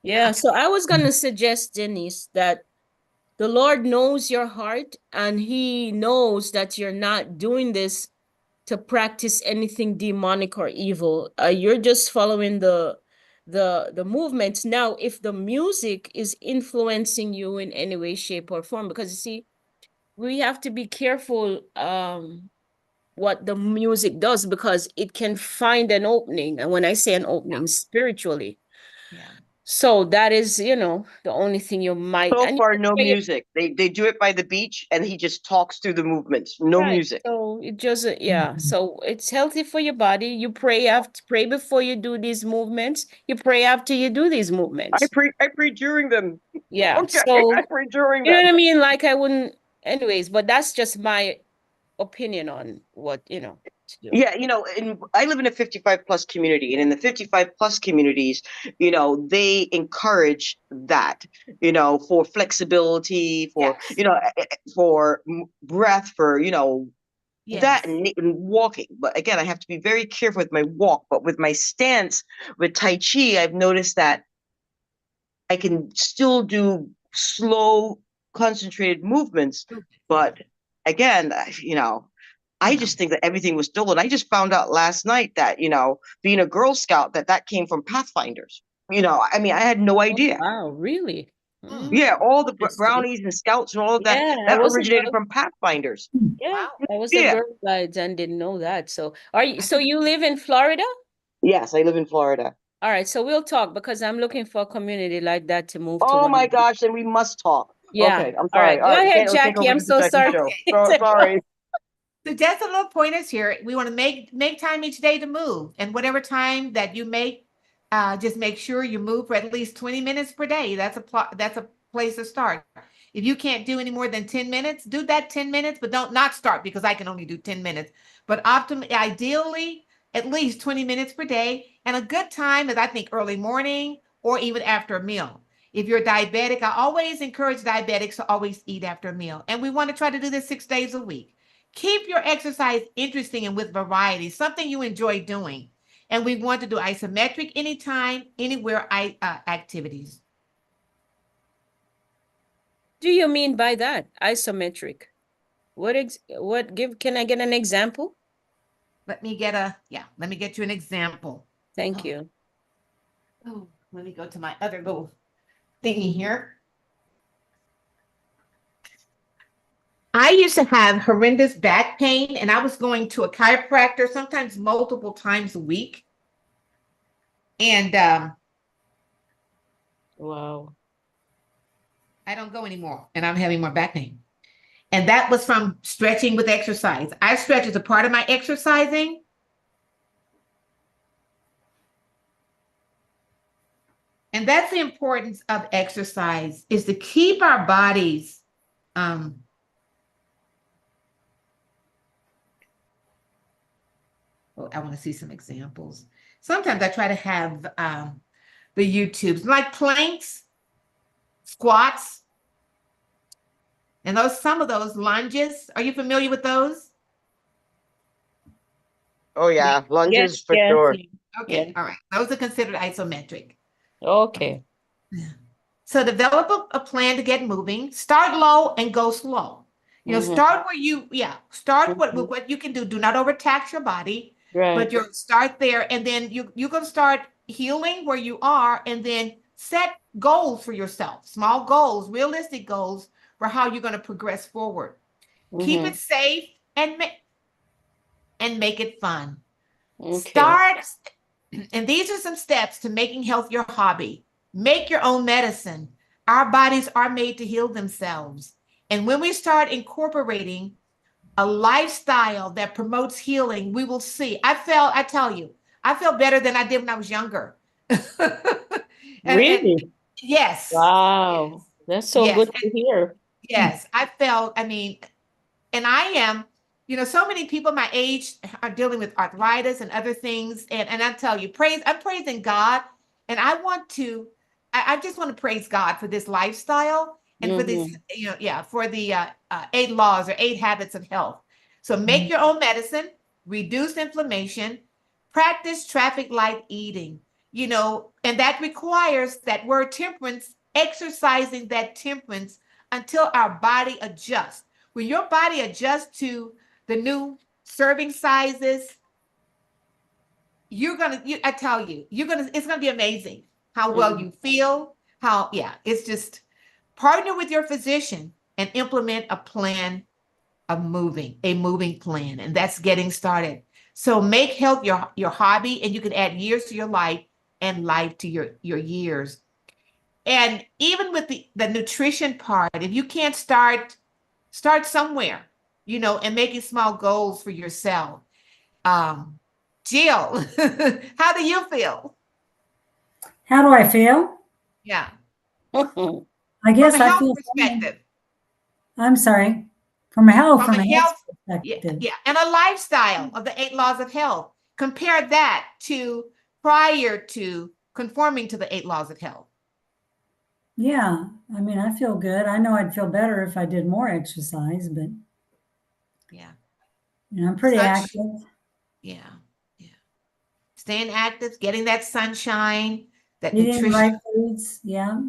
Yeah. So I was gonna suggest, Denise, that the Lord knows your heart and He knows that you're not doing this to practice anything demonic or evil. You're just following the movements. Now, if the music is influencing you in any way, shape, or form, because you see, we have to be careful what the music does because it can find an opening. And when I say an opening, spiritually. Yeah. So that is, the only thing you might, So and far, no music. They do it by the beach and he just talks through the movements. No right. music. So it just, yeah. So it's healthy for your body. You pray before you do these movements. You pray after you do these movements. I pray during them. Yeah. Okay, I So, pray during you know them. what I mean? Like I wouldn't, anyways, but that's just my opinion on what, to do. Yeah, I live in a 55 plus community, and in the 55 plus communities, they encourage that, for flexibility, for, Yes. for breath, for, that Yes. and walking. But again, I have to be very careful with my walk. But with my stance with Tai Chi, I've noticed that I can still do slow, concentrated movements. Yeah. But again, I Yeah. just think that everything was stolen. I just found out last night that, being a Girl Scout, that came from Pathfinders. I mean, I had no Oh, idea. wow, really? Yeah, all the Interesting. brownies and scouts and all of that, Yeah, I that was a originated girl. from Pathfinders. Yeah, Wow. I was a Yeah. girl guides and didn't know that. So I so didn't. you live in Florida? Yes, I live in Florida. All right, so we'll talk because I'm looking for a community like that to move to Oh one. my gosh, then we must talk. Yeah. Okay, I'm All sorry. right. All Go right, we ahead, can't take Jackie. over I'm the so discussion sorry. show. So, sorry. So just a little pointers here. We want to make time each day to move, and whatever time that you make, just make sure you move for at least 20 minutes per day. That's a place to start. If you can't do any more than 10 minutes, do that 10 minutes, but don't not start because I can only do 10 minutes. But ideally, at least 20 minutes per day. And a good time is I think early morning or even after a meal. If you're diabetic, I always encourage diabetics to always eat after a meal. And we want to try to do this 6 days a week. Keep your exercise interesting and with variety, something you enjoy doing. And we want to do isometric anytime, anywhere activities. Do you mean by that? Isometric. Can I get an example? Let me get you an example. Thank Oh, you. let me go to my other little thingy here. I used to have horrendous back pain, and I was going to a chiropractor sometimes multiple times a week. And Wow. I don't go anymore, and I'm having more back pain. And that was from stretching with exercise. I stretch as a part of my exercising. And that's the importance of exercise is to keep our bodies um, Oh, I want to see some examples. Sometimes I try to have the YouTubes, like planks, squats, and some of those lunges. Are you familiar with those? Oh Yeah. yeah, Yes, lunges for yes, sure. yeah. Okay, Yeah. all right. Those are considered isometric. Okay. Yeah. So develop a plan to get moving. Start low and go slow. Mm-hmm. Start where start with Mm-hmm. what you can do. Do not overtax your body, Right. but you start there, and then you're gonna start healing where you are, and then set goals for yourself, small goals, realistic goals for how you're gonna progress forward. Keep Mm-hmm. it safe and make it fun. Okay. Start, and these are some steps to making health your hobby. Make your own medicine. Our bodies are made to heal themselves. And when we start incorporating a lifestyle that promotes healing, we will see. I tell you, I feel better than I did when I was younger. And Really? yes, Wow. That's so yes, good to hear. yes. I mean, and I am, so many people my age are dealing with arthritis and other things. And I tell you, I'm praising God. And I just want to praise God for this lifestyle and for this, Mm-hmm. for the 8 laws or 8 habits of health. So make your own medicine, reduce inflammation, practice traffic light eating, and that requires that word temperance, exercising that temperance until our body adjusts. When your body adjusts to the new serving sizes, I tell you, it's gonna be amazing how well Mm-hmm. you feel. It's just partner with your physician and implement a moving plan, and that's getting started. So make health your hobby, and you can add years to your life and life to your years. And even with the nutrition part, if you can't start somewhere, and making small goals for yourself. Um, Jill, how do you feel? How do I feel? Yeah, I from a guess I health feel fine. perspective, I'm sorry. From a health, from from a a health health, yeah, perspective. yeah, and a lifestyle of the 8 laws of health. Compare that to prior to conforming to the 8 laws of health. Yeah, I mean, I feel good. I know I'd feel better if I did more exercise, but Yeah, I'm pretty such, active. yeah, yeah. Staying active, getting that sunshine, that Eating the nutrition. right foods, yeah.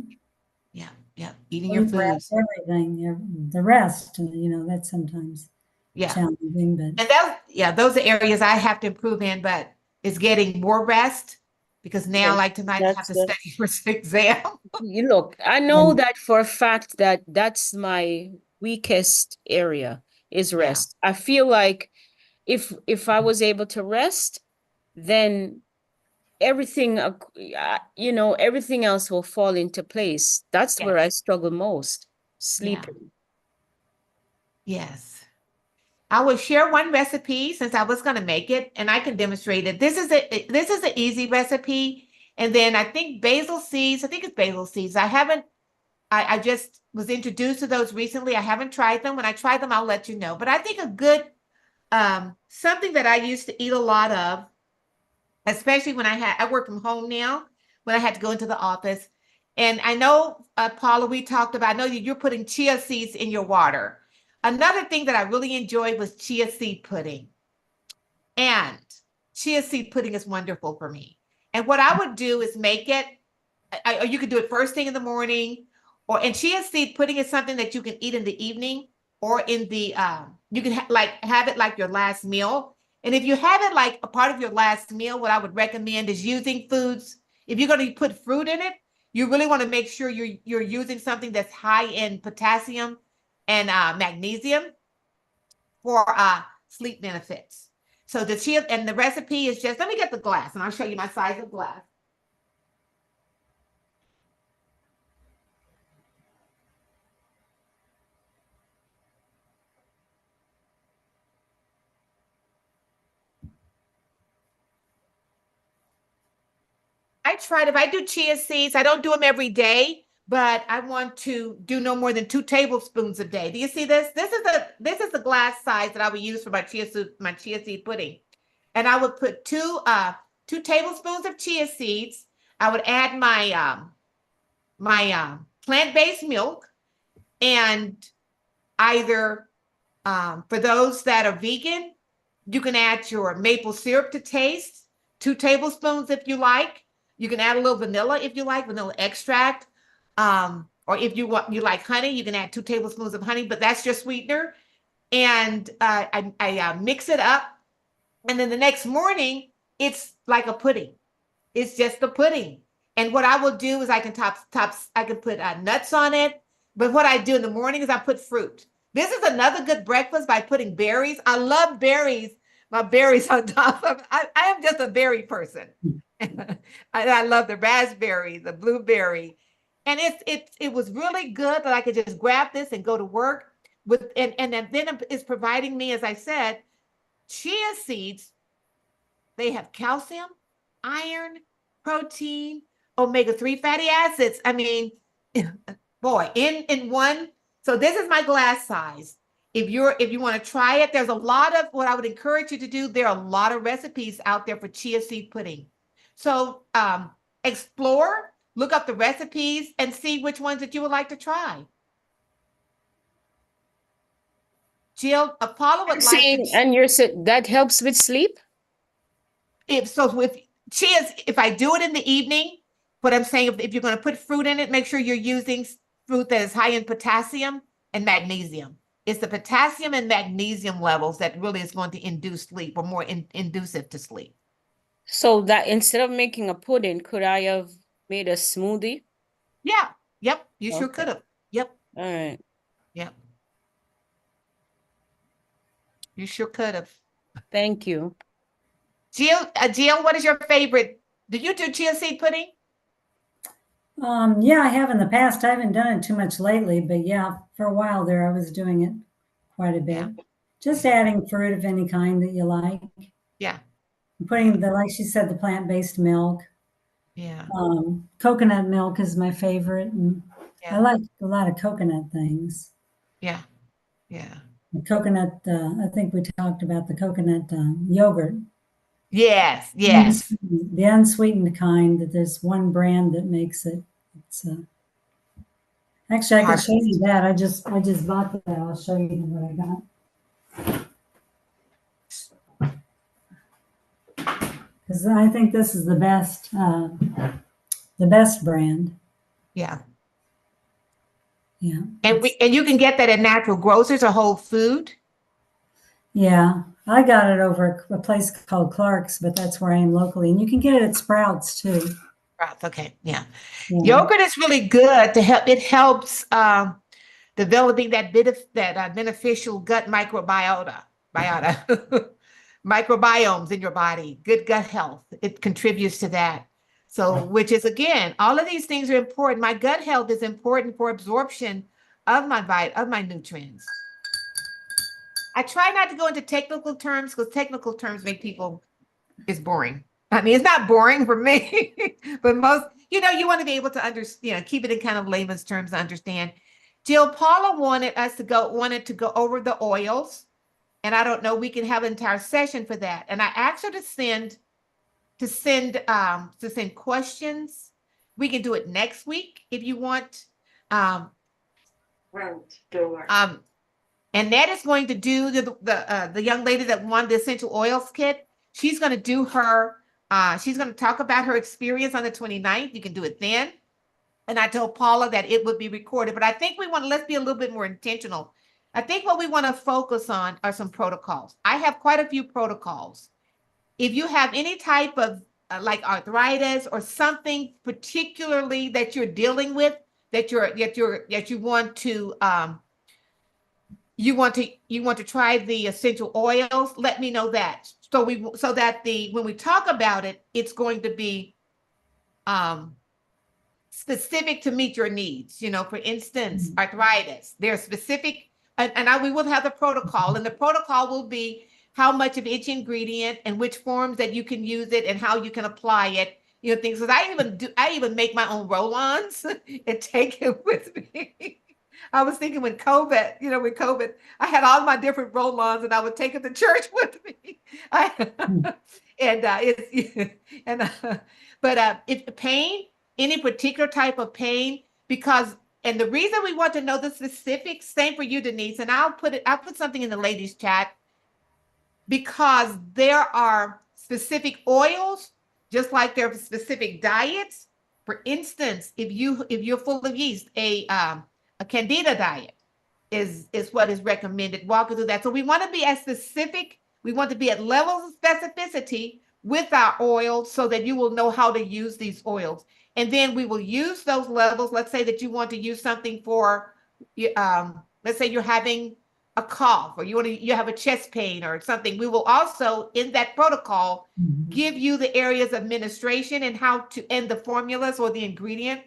Yeah, yeah. Eating your Sleep rest, foods. everything. The rest, that's sometimes Yeah. challenging, And but those are areas I have to improve in, but it's getting more rest because now, Yes, like tonight, I have that's to study for this exam. you look, I know um, that for a fact that that's my weakest area is Yeah, rest. I feel like if I was able to rest, then everything everything else will fall into place. That's where I yes, struggle most, yeah, sleeping. yes. I will share one recipe since I was going to make it, and I can demonstrate it. This is an easy recipe, and then I think basil seeds. I think it's basil seeds. I haven't. I just was introduced to those recently. I haven't tried them. When I try them, I'll let you know. But I think a good something that I used to eat a lot of, especially when I work from home now, when I had to go into the office. And I know, Paula, we talked about, I know you're putting chia seeds in your water. Another thing that I really enjoyed was chia seed pudding. And chia seed pudding is wonderful for me. And what I would do is make it, or you could do it first thing in the morning, and chia seed pudding is something that you can eat in the evening, or in the you can have it like your last meal. And if you have it like a part of your last meal, what I would recommend is using foods. If you're going to put fruit in it, you really want to make sure you're using something that's high in potassium and magnesium for sleep benefits. So the chia, and the recipe is just, let me get the glass and I'll show you my size of glass. If I do chia seeds, I don't do them every day, but I want to do no more than 2 tablespoons a day. Do you see this? This is the glass size that I would use for my chia seed pudding. and I would put two tablespoons of chia seeds. I would add my plant-based milk, and either for those that are vegan, you can add your maple syrup to taste, 2 tablespoons if you like. You can add a little vanilla if you like, vanilla extract. Or if you like honey, you can add 2 tablespoons of honey, but that's your sweetener. And I mix it up. And then the next morning, it's like a pudding. It's just the pudding. And what I will do is I can I can put nuts on it. But what I do in the morning is I put fruit. This is another good breakfast by putting berries. I love berries. My berries on top of. I am just a berry person. I love the raspberry, the blueberry, and it was really good that I could just grab this and go to work with, and then it's providing me, as I said, chia seeds. They have calcium, iron, protein, omega-3 fatty acids. I mean, boy, in one. So this is my glass size. If you want to try it, there's a lot of what I would encourage you to do. There are a lot of recipes out there for chia seed pudding. So explore, look up the recipes, and see which ones that you would like to try. Jill, Apollo would like to. And you're saying that helps with sleep? With chia, if I do it in the evening, what I'm saying, if you're going to put fruit in it, make sure you're using fruit that is high in potassium and magnesium. It's the potassium and magnesium levels that really is going to induce sleep, or more inducive to sleep. So that instead of making a pudding, could I have made a smoothie? Yeah. Yep. You sure Okay. could have. Yep. All right. Yep. You sure could have. Thank you. Jill, what is your favorite? Do you do chia seed pudding? Yeah, I have in the past. I haven't done it too much lately, but yeah, for a while there, I was doing it quite a bit. Yeah. Just adding fruit of any kind that you like. Yeah. Putting like she said, the plant-based milk. Yeah. Coconut milk is my favorite. And Yeah. I like a lot of coconut things. Yeah. Yeah. The coconut, I think we talked about the coconut yogurt. Yes. Yes. The unsweetened kind, that there's one brand that makes it. It's actually, I could show you that. I just bought that. I'll show you what I got. Because I think this is the best brand. Yeah. Yeah. And you can get that at natural grocers or Whole Food. Yeah, I got it over a place called Clark's, but that's where I am locally. And you can get it at Sprouts too. Sprouts, okay, yeah. Yeah. Yogurt is really good to help. It helps developing that bit of that beneficial gut biota, microbiomes in your body. Good gut health. It contributes to that. So, which is, again, all of these things are important. My gut health is important for absorption of my nutrients. I try not to go into technical terms, because technical terms make people, it's boring. I mean, it's not boring for me, but most, you want to be able to understand, keep it in kind of layman's terms to understand. Jill, Paula wanted to go over the oils, and I don't know, we can have an entire session for that. And I asked her to send questions. We can do it next week if you want. And Ned is going to do the young lady that won the essential oils kit. She's going to do she's going to talk about her experience on the 29th. You can do it then. And I told Paula that it would be recorded, but I think let's be a little bit more intentional. I think what we want to focus on are some protocols. I have quite a few protocols. If you have any type of like arthritis or something particularly that you're dealing with, that you want to you want to try the essential oils, let me know that. So that when we talk about it, it's going to be specific to meet your needs. For instance, arthritis, they're specific, and we will have the protocol, and the protocol will be how much of each ingredient and which forms that you can use it and how you can apply it. Things, because I even make my own roll-ons and take it with me. I was thinking when COVID, I had all my different roll-ons and I would take them to church with me. I, Hmm. and it's and but if pain, any particular type of pain, because and the reason we want to know the specifics, same for you, Denise, and I'll put something in the ladies' chat because there are specific oils, just like there are specific diets. For instance, if you're full of yeast, a candida diet is what is recommended. Walking through that. So we want to be as specific. We want to be at levels of specificity with our oils so that you will know how to use these oils. And then we will use those levels. Let's say that you want to use something for, let's say you're having a cough or you have a chest pain or something. We will also, in that protocol, give you the areas of administration and how to end the formulas or the ingredient.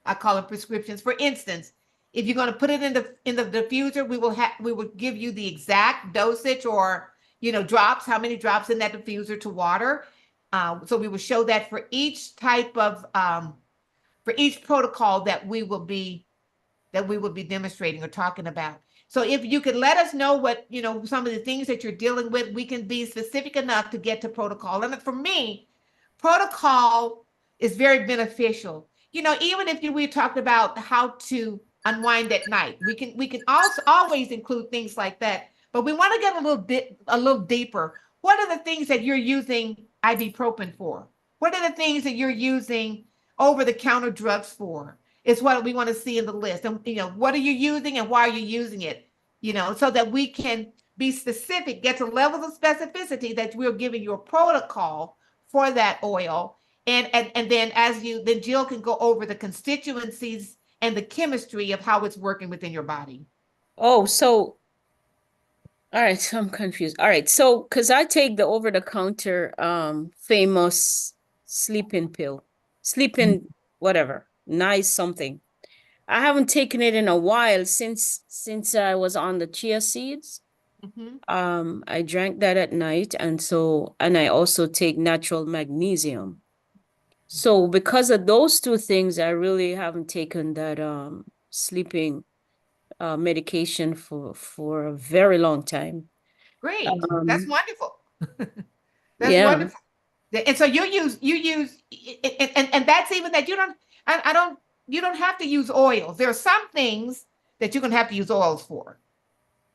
I call it prescriptions. For instance, if you're going to put it in the diffuser, we will give you the exact dosage or drops, how many drops in that diffuser to water. So we will show that for each type of for each protocol that we will be demonstrating or talking about. So if you could let us know what, some of the things that you're dealing with, we can be specific enough to get to protocol. And for me, protocol is very beneficial. Even if we talked about how to unwind at night, we can also always include things like that. But we want to get a little deeper. What are the things that you're using ibuprofen for? What are the things that you're using over-the-counter drugs for? Is what we want to see in the list. And what are you using and why are you using it? So that we can be specific, get to levels of specificity that we're giving you a protocol for that oil. And then Jill can go over the constituencies and the chemistry of how it's working within your body. Oh, so all right, so I'm confused. All right, so because I take the over-the-counter famous sleeping pill, sleeping whatever, nice something. I haven't taken it in a while since I was on the chia seeds. Mhm. I drank that at night, and I also take natural magnesium. So because of those two things, I really haven't taken that sleeping medication for a very long time. Great. That's Um, wonderful. That's yeah. wonderful. And so you use and that's even that I don't you don't have to use oils. There are some things that you're gonna have to use oils for.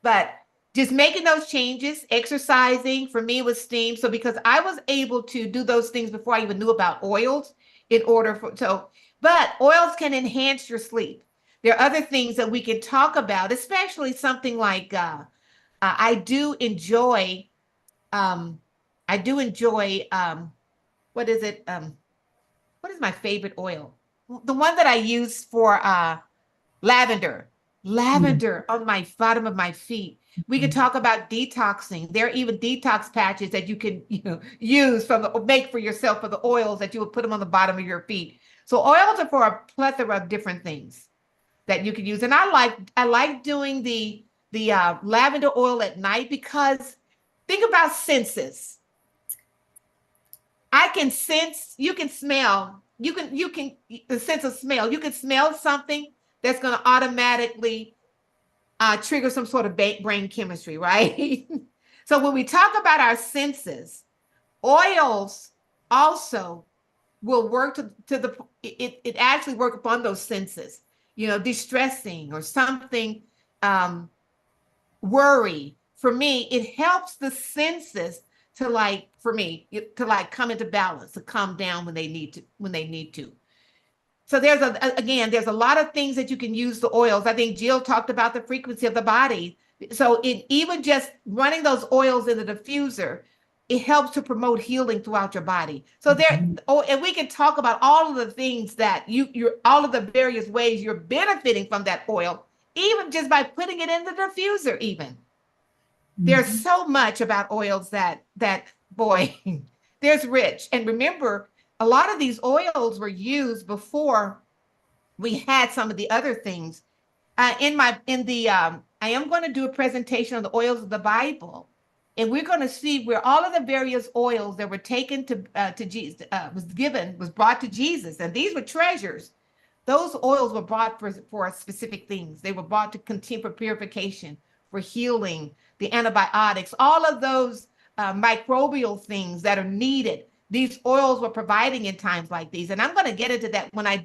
But just making those changes, exercising for me was steam. So because I was able to do those things before I even knew about oils in order for but oils can enhance your sleep. There are other things that we can talk about, especially something like I do enjoy um I do enjoy what is it? What is my favorite oil? The one that I use for lavender. Lavender on my bottom of my feet. We could talk about detoxing. There are even detox patches that you can, use make for yourself for the oils that you would put them on the bottom of your feet. So oils are for a plethora of different things that you can use. And I like doing the lavender oil at night because think about senses. I can sense, you can smell, you can the sense of smell. You can smell something that's going to automatically trigger some sort of brain chemistry, right? So when we talk about our senses, oils also will work to the it actually work upon those senses, distressing or something, um, worry. For me, it helps the senses to come into balance, to calm down when they need to. So there's a lot of things that you can use the oils. I think Jill talked about the frequency of the body. So even just running those oils in the diffuser, it helps to promote healing throughout your body. So and we can talk about all of the things that you're all of the various ways you're benefiting from that oil, even just by putting it in the diffuser, even. There's so much about oils that boy, there's rich. And remember, a lot of these oils were used before we had some of the other things. I am going to do a presentation on the oils of the Bible, and we're going to see where all of the various oils that were taken to Jesus was brought to Jesus, and these were treasures. Those oils were brought for specific things. They were brought to continue for purification, for healing, the antibiotics, all of those microbial things that are needed. These oils were providing in times like these. And I'm going to get into that when I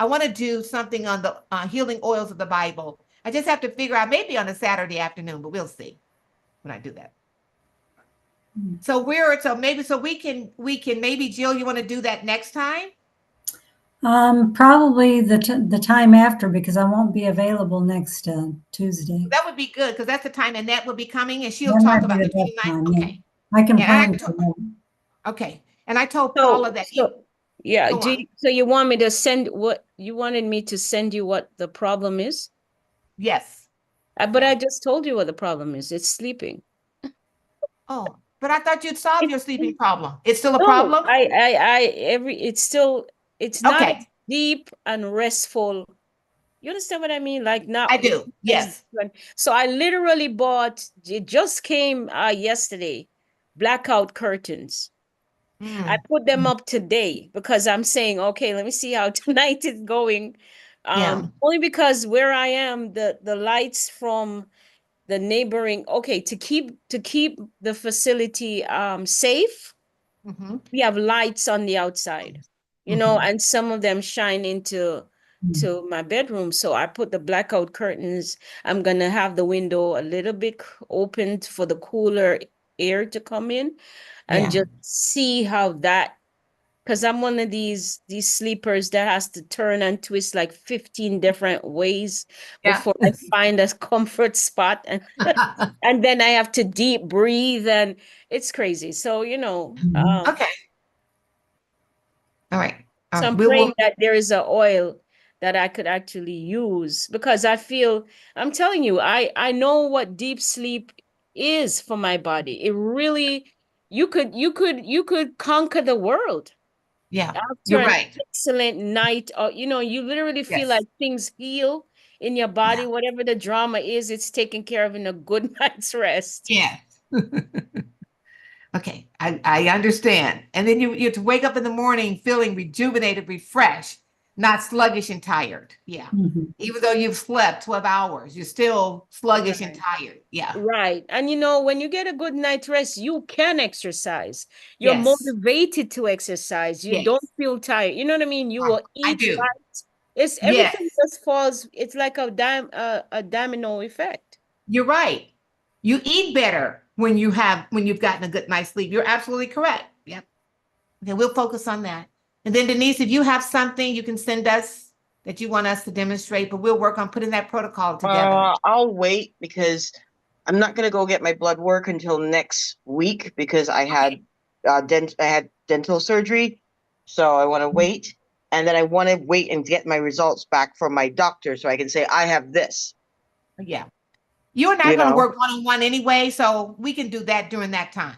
want to do something on the healing oils of the Bible. I just have to figure out maybe on a Saturday afternoon, but we'll see when I do that. So we can maybe, Jill, you want to do that next time? Probably the time after, because I won't be available next Tuesday. That would be good because that's the time Annette will be coming and she'll That talk might about be the the best 29th. time, yeah. Okay. I can Yeah, plan for that. Okay. And I told So, Paula that yeah, go on. so you want me to send you wanted me to send you what the problem is? Yes. But I just told you what the problem is. It's sleeping. Oh, but I thought you'd solve your sleeping problem. It's still a No, problem? it's not Okay. as deep and restful. You understand what I mean? Like not I do. Yes. So I literally bought, it just came yesterday, blackout curtains. I put them up today because I'm saying, okay, let me see how tonight is going. Yeah. Only because where I am, the lights from the neighboring, okay, to keep the facility safe, Mm-hmm. we have lights on the outside, and some of them shine into to my bedroom. So I put the blackout curtains. I'm gonna have the window a little bit opened for the cooler air to come in and Yeah. just see how that, because I'm one of these sleepers that has to turn and twist like 15 different ways Yeah. before I find a comfort spot, and then I have to deep breathe, and it's crazy. So, Okay. All right. so I'm We will. praying that there is a oil that I could actually use, because I'm telling you, I know what deep sleep is for my body. It really, you could conquer the world Yeah. after You're an right. excellent night. You literally feel Yes. like things heal in your Yeah. body. Whatever the drama is, it's taken care of in a good night's rest. Yeah. Okay. I understand. And then you have to wake up in the morning feeling rejuvenated, refreshed, not sluggish and tired. Yeah. Mhm. Even though you've slept 12 hours, you're still sluggish and Right. tired. Yeah. Right. And when you get a good night's rest, you can exercise. You're Yes. motivated to exercise. You don't Yes. feel tired. You know what I mean? You Right. will I eat do. right. It's Yes. everything just falls. It's like a domino effect. You're right. You eat better when you've gotten a good night's sleep. You're absolutely correct. Yep. Okay, we'll focus on that. And then Denise, if you have something you can send us that you want us to demonstrate, but we'll work on putting that protocol together. I'll wait because I'm not going to go get my blood work until next week because I had dental surgery, so I want to wait, and then I want to wait and get my results back from my doctor so I can say I have this. Yeah. You and I are going to work one-on-one anyway, so we can do that during that time.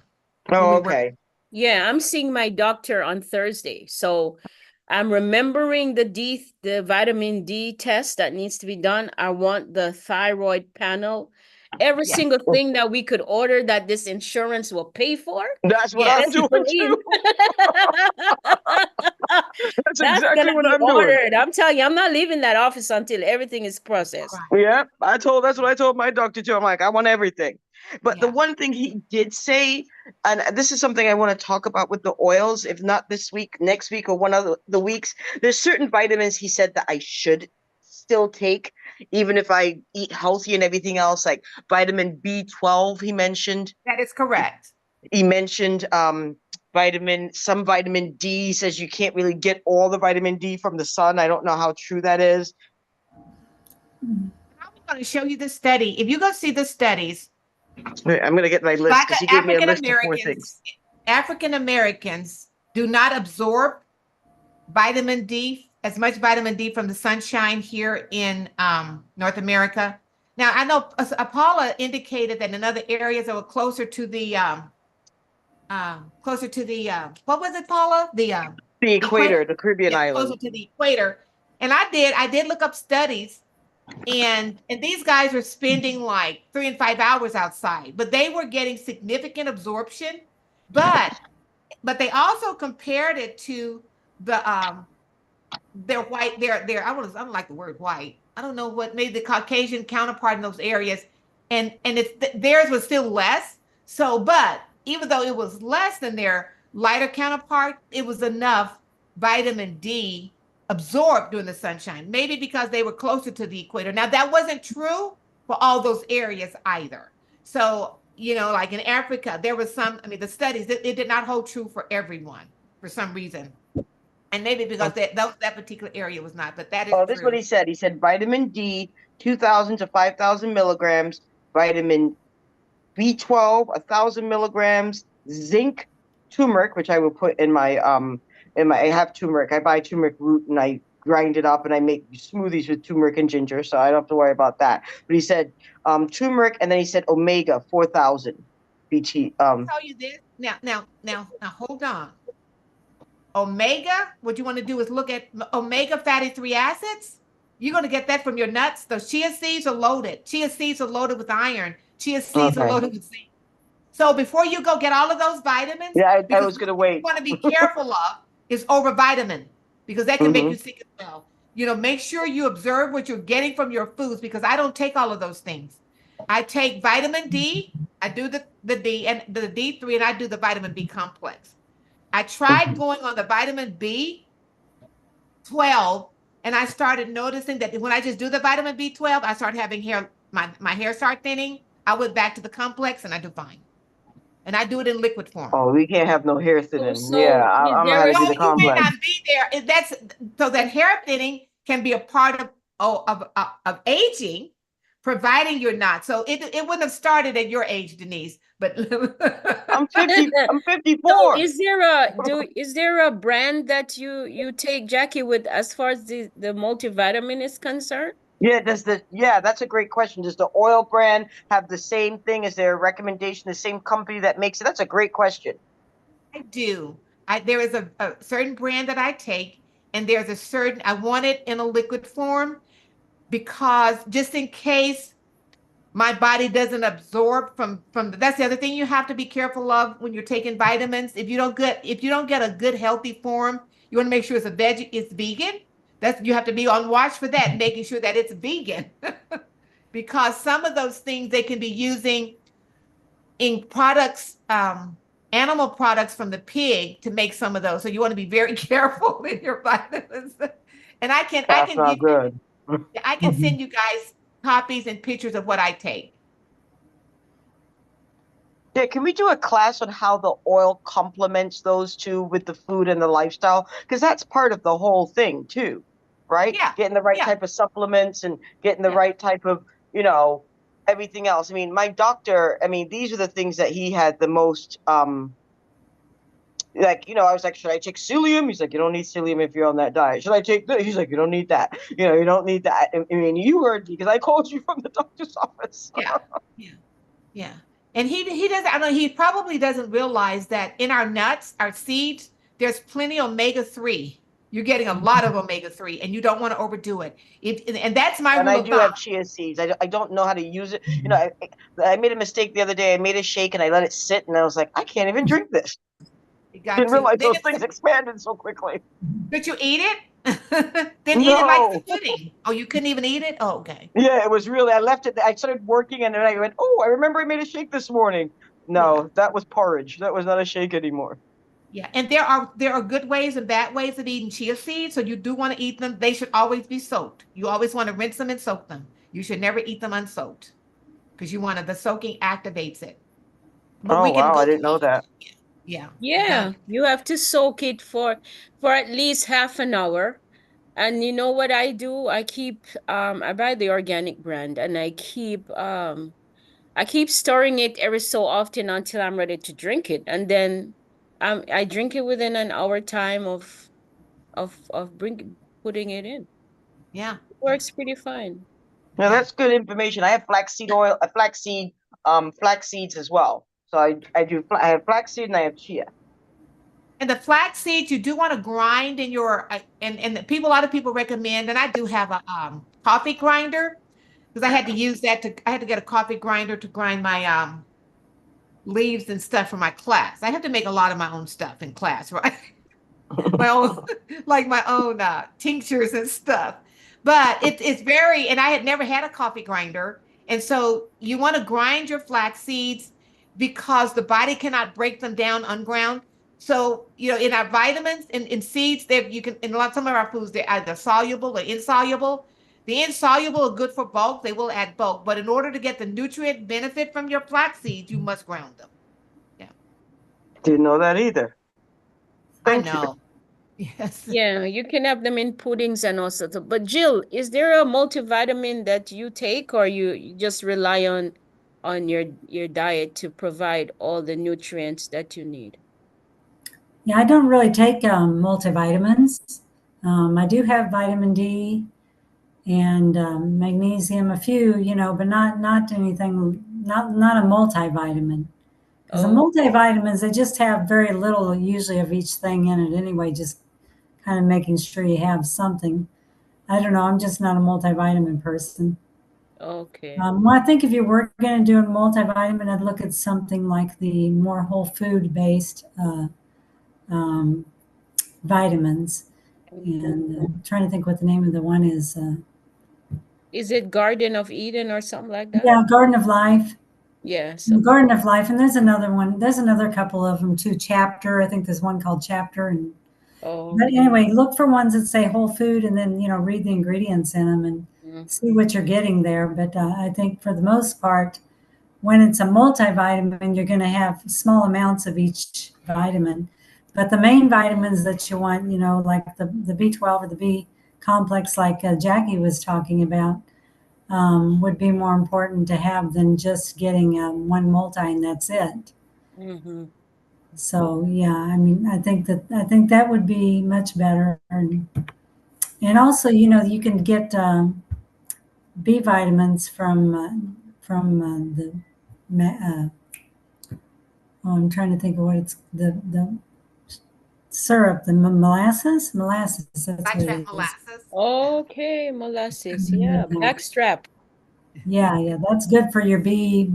Oh, okay. Yeah, I'm seeing my doctor on Thursday. So I'm remembering the vitamin D test that needs to be done. I want the thyroid panel, every Yeah. single thing that we could order that this insurance will pay for. That's what I'm doing too. That's exactly gonna what be I'm doing. ordered. I'm telling you, I'm not leaving that office until everything is processed. Right. Yeah, that's what I told my doctor too. I'm like, I want everything. But the Yeah. one thing he did say, and this is something I want to talk about with the oils, if not this week, next week, or one of the weeks, there's certain vitamins he said that I should still take, even if I eat healthy and everything else, like vitamin B12, he mentioned. That is correct. He mentioned some vitamin D, says you can't really get all the vitamin D from the sun. I don't know how true that is. I'm going to show you the study. If you go see the studies, I'm going to get my list because he gave me a list of 4 things. African Americans do not absorb vitamin D, as much vitamin D from the sunshine here in North America. Now, I know Paula indicated that in other areas that were closer to the what was it, Paula? The equator, the Caribbean Yeah, islands. closer to the equator. And I did look up studies, and these guys were spending like 3 and 5 hours outside, but they were getting significant absorption. But they also compared it to the they're white. I don't like the word white. I don't know what maybe the Caucasian counterpart in those areas, and theirs was still less. So, but even though it was less than their lighter counterpart, it was enough vitamin D absorbed during the sunshine. Maybe because they were closer to the equator. Now that wasn't true for all those areas either. So, like in Africa, there was some. I mean, the studies it did not hold true for everyone for some reason. And maybe because that particular area was not, but that is Oh, this is what true. he said. He said vitamin D, 2,000 to 5,000 milligrams, vitamin B12, 1,000 milligrams, zinc, turmeric, which I will put I have turmeric. I buy turmeric root and I grind it up and I make smoothies with turmeric and ginger, so I don't have to worry about that. But he said turmeric, and then he said omega 4,000 BT. Tell you this now, hold on. Omega, what you want to do is look at omega fatty three acids. You're going to get that from your nuts. Those chia seeds are loaded. Chia seeds are loaded with iron. Chia seeds are Okay. loaded with zinc. So before you go get all of those vitamins, Yeah, I because was gonna what you wait. want to be careful of is overvitamin, because that can make Hmm. you sick as well. Make sure you observe what you're getting from your foods, because I don't take all of those things. I take vitamin D, I do the D and the D3, and I do the vitamin B complex. I tried going on the vitamin B12, and I started noticing that when I just do the vitamin B12, I start having hair, my hair start thinning. I went back to the complex and I do fine. And I do it in liquid form. Oh, we can't have no hair So, thinning. Yeah, so is I'm gonna there have a to do No, the you may complex. not be there. That's so that hair thinning can be a part of aging, providing you're not. So it wouldn't have started at your age, Denise. But I'm 50. I'm So 54. is there a brand that you take, Jackie, with as far as the multivitamin is concerned? Yeah, that's a great question. Does the oil brand have the same thing? Is there a recommendation, the same company that makes it? That's a great question. I do. There is a certain brand that I take, and there's a certain I want it in a liquid form because just in case my body doesn't absorb from that's the other thing you have to be careful of when you're taking vitamins. If you don't get a good healthy form, you want to make sure it's vegan. That's you have to be on watch for that, making sure that it's vegan. Because some of those things they can be using in products, animal products from the pig to make some of those. So you want to be very careful with your vitamins. And I That's can not give good. I can send you guys copies and pictures of what I take. Yeah, can we do a class on how the oil complements those two with the food and the lifestyle? Because that's part of the whole thing too, right? Yeah, Getting the right yeah, type of supplements and getting the yeah. right type of, you know, everything else. I mean, my doctor, I mean, these are the things that he had the most like, I was like, should I take psyllium? He's like, you don't need psyllium if you're on that diet. Should I take this? He's like, you don't need that. You don't need that. I mean, you heard me because I called you from the doctor's office. Yeah, yeah, yeah. And he doesn't, I know he probably doesn't realize that in our nuts, our seeds, there's plenty omega-3. You're getting a lot of omega-3 and you don't want to overdo it. And that's my And rule I of do thumb. have chia seeds. I don't know how to use it. I made a mistake the other day. I made a shake and I let it sit, and I was like, I can't even drink this. You got Didn't to. realize Then those things expanded so quickly. could you eat it? Then eat it like the No. pudding. Oh, you couldn't even eat it? Oh, okay. Yeah, it was really, I left it. I started working and then I went, oh, I remember I made a shake this morning. Yeah. No, that was porridge. That was not a shake anymore. Yeah, and there are good ways and bad ways of eating chia seeds. So you do want to eat them. They should always be soaked. You always want to rinse them and soak them. You should never eat them unsoaked because the soaking activates it. But Oh, we can wow. go I through didn't all know of that. that. Yeah, you got Yeah, you have to soak it for at least half an hour. And you know what I do? I buy the organic brand, and I keep stirring it every so often until I'm ready to drink it. And then I drink it within an hour time of putting it in. yeah, It yeah, works pretty fine. Yeah, yeah. that's good information. I have flaxseed oil, flax seeds as well. So I have flaxseed and I have chia. And the flax seeds you do want to grind in your and a lot of people recommend, and I do have a coffee grinder because I had to get a coffee grinder to grind my leaves and stuff for my class. I have to make a lot of my own stuff in class, right? my own like my own tinctures and stuff. But it's very, and I had never had a coffee grinder. And so you want to grind your flax seeds because the body cannot break them down unground. So, in our vitamins in seeds, that you can in a lot some of our foods, they're either soluble or insoluble. The insoluble are good for bulk, they will add bulk, but in order to get the nutrient benefit from your flax seeds, you must ground them. Yeah, Didn't know that either. I Thank you. know. Yes. Yeah, you can have them in puddings and all sorts of. But Jill, is there a multivitamin that you take, or you just rely on your diet to provide all the nutrients that you need? Yeah, I don't really take multivitamins. I do have vitamin D and magnesium, a few, but not anything, not a multivitamin. Because the Oh, multivitamins, they just have very little usually of each thing in it anyway, just kind of making sure you have something. I don't know. I'm just not a multivitamin person. okay. Well, I think if you were going to do a multivitamin, I'd look at something like the more whole food based um, vitamins. And I'm trying to think what the name of the one is. Is it Garden of Eden or something like that? Yeah, Garden of Life. Yeah, so Garden of Life. And there's another one. There's another couple of them too. Chapter. I think there's one called Chapter. And oh, but okay. anyway, look for ones that say whole food, and then read the ingredients in them and Mm, see what you're getting there. But I think for the most part, when it's a multivitamin, you're going to have small amounts of each vitamin. But the main vitamins that you want, like the B12 or the B complex, like Jackie was talking about, would be more important to have than just getting one multi and that's it. mm-hmm. So yeah, I mean, I think that would be much better, and also, you can get B vitamins from the oh, I'm trying to think of what it's the syrup, the molasses. That's what Blackstrap it is. molasses. Yeah. Okay, molasses. Yeah, blackstrap. Yeah, that's good for your B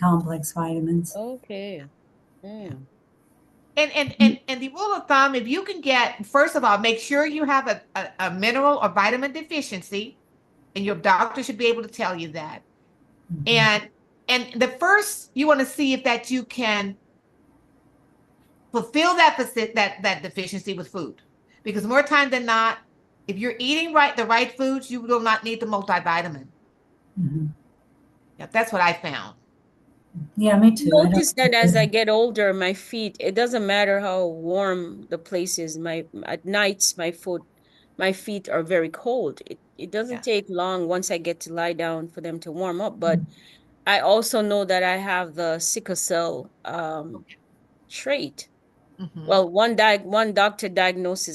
complex vitamins. Okay. Mm. And the rule of thumb, if you can get, first of all, make sure you have a mineral or vitamin deficiency, and your doctor should be able to tell you that. Mhm. And the first you want to see if that you can fulfill that deficiency with food. Because more time than not, if you're eating the right foods, you will not need the multivitamin. Mhm. Yeah, that's what I found. Yeah, me too. I Notice that as I don't. get older, my feet, it doesn't matter how warm the place is, at nights my feet are very cold. It doesn't Yeah. take long once I get to lie down for them to warm up, but I also know that I have the sickle cell Okay. trait. Mm-hmm. Well, one doctor diagnosed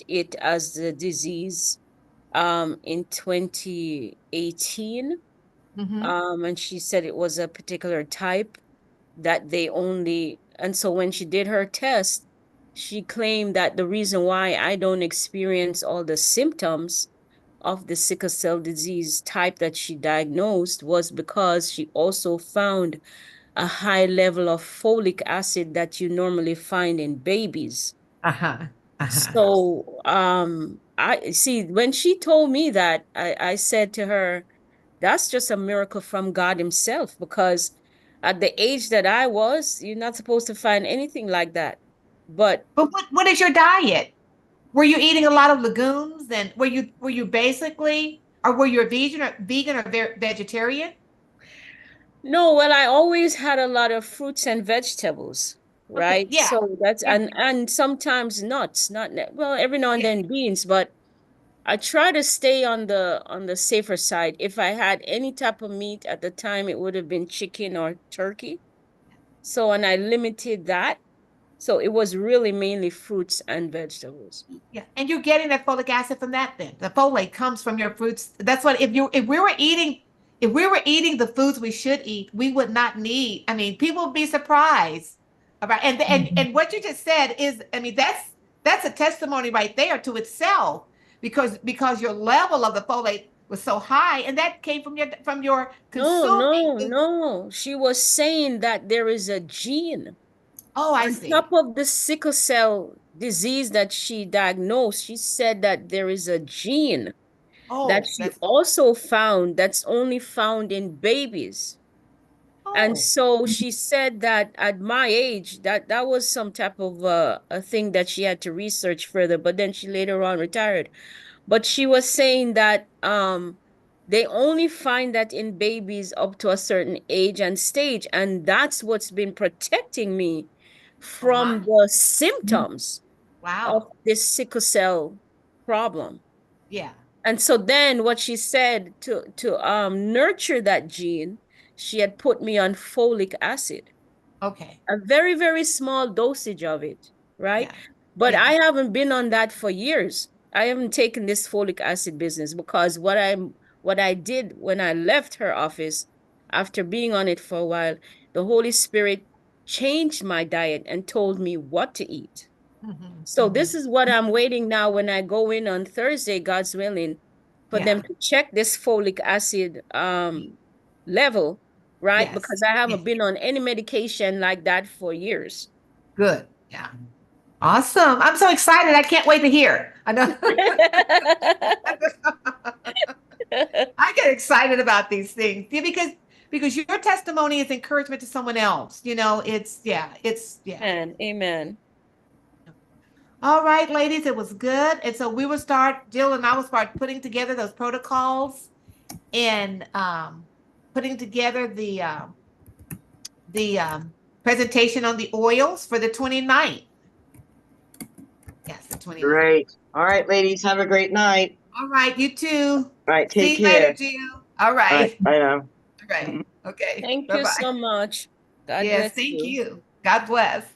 it as the disease in 2018. Mm-hmm. And she said it was a particular type that they only, and so when she did her test, she claimed that the reason why I don't experience all the symptoms of the sickle cell disease type that she diagnosed was because she also found a high level of folic acid that you normally find in babies. Uh-huh. Uh-huh. So, I see when she told me that, I said to her, that's just a miracle from God Himself, because at the age that I was, you're not supposed to find anything like that. But But what is your diet? Were you eating a lot of legumes, and were you basically, or were you a vegan or vegetarian? no, well, I always had a lot of fruits and vegetables, Okay, right? yeah. So that's Yeah. and sometimes nuts, not well, every now and Yeah. then beans, but I try to stay on the safer side. If I had any type of meat at the time, it would have been chicken or turkey. So, and I limited that. So it was really mainly fruits and vegetables. Yeah, and you're getting that folic acid from that then. The folate comes from your fruits. That's what if we were eating the foods we should eat, we would not need. I mean, people would be surprised about and what you just said is, I mean, that's a testimony right there to itself, because your level of the folate was so high, and that came from your No, consuming no, the no. She was saying that there is a gene. Oh, I On see. top of the sickle cell disease that she diagnosed, she said that there is a gene that Oh, she that's, also found that's only found in babies. And oh, so she said that at my age, that was some type of a thing that she had to research further, but then she later on retired. But she was saying that they only find that in babies up to a certain age and stage, and that's what's been protecting me oh my. from the symptoms of Wow. this sickle cell problem. Yeah. And so then what she said to nurture that gene, she had put me on folic acid, Okay. a very, very small dosage of it, right? Yeah. But Yeah. I haven't been on that for years. I haven't taken this folic acid business because what I did when I left her office after being on it for a while, the Holy Spirit changed my diet and told me what to eat. Mhm, So this mhm. is what I'm waiting now when I go in on Thursday, God's willing, for Yeah. them to check this folic acid level, right? Yes. Because I Yes. haven't been on any medication like that for years. Good. Yeah. Awesome. I'm so excited. I can't wait to hear. I know. I get excited about these things. Yeah, because your testimony is encouragement to someone else. It's And amen. All right, ladies, it was good. And so Jill and I will start putting together those protocols and putting together the presentation on the oils for the 29th. Yes, the 29th. Great. All right, ladies, have a great night. All right, you too. All right, See take you later, care. Jill. All All right, right. bye now. All right. Okay. Thank you Bye-bye. so much. God Yes, bless thank you. you. God bless.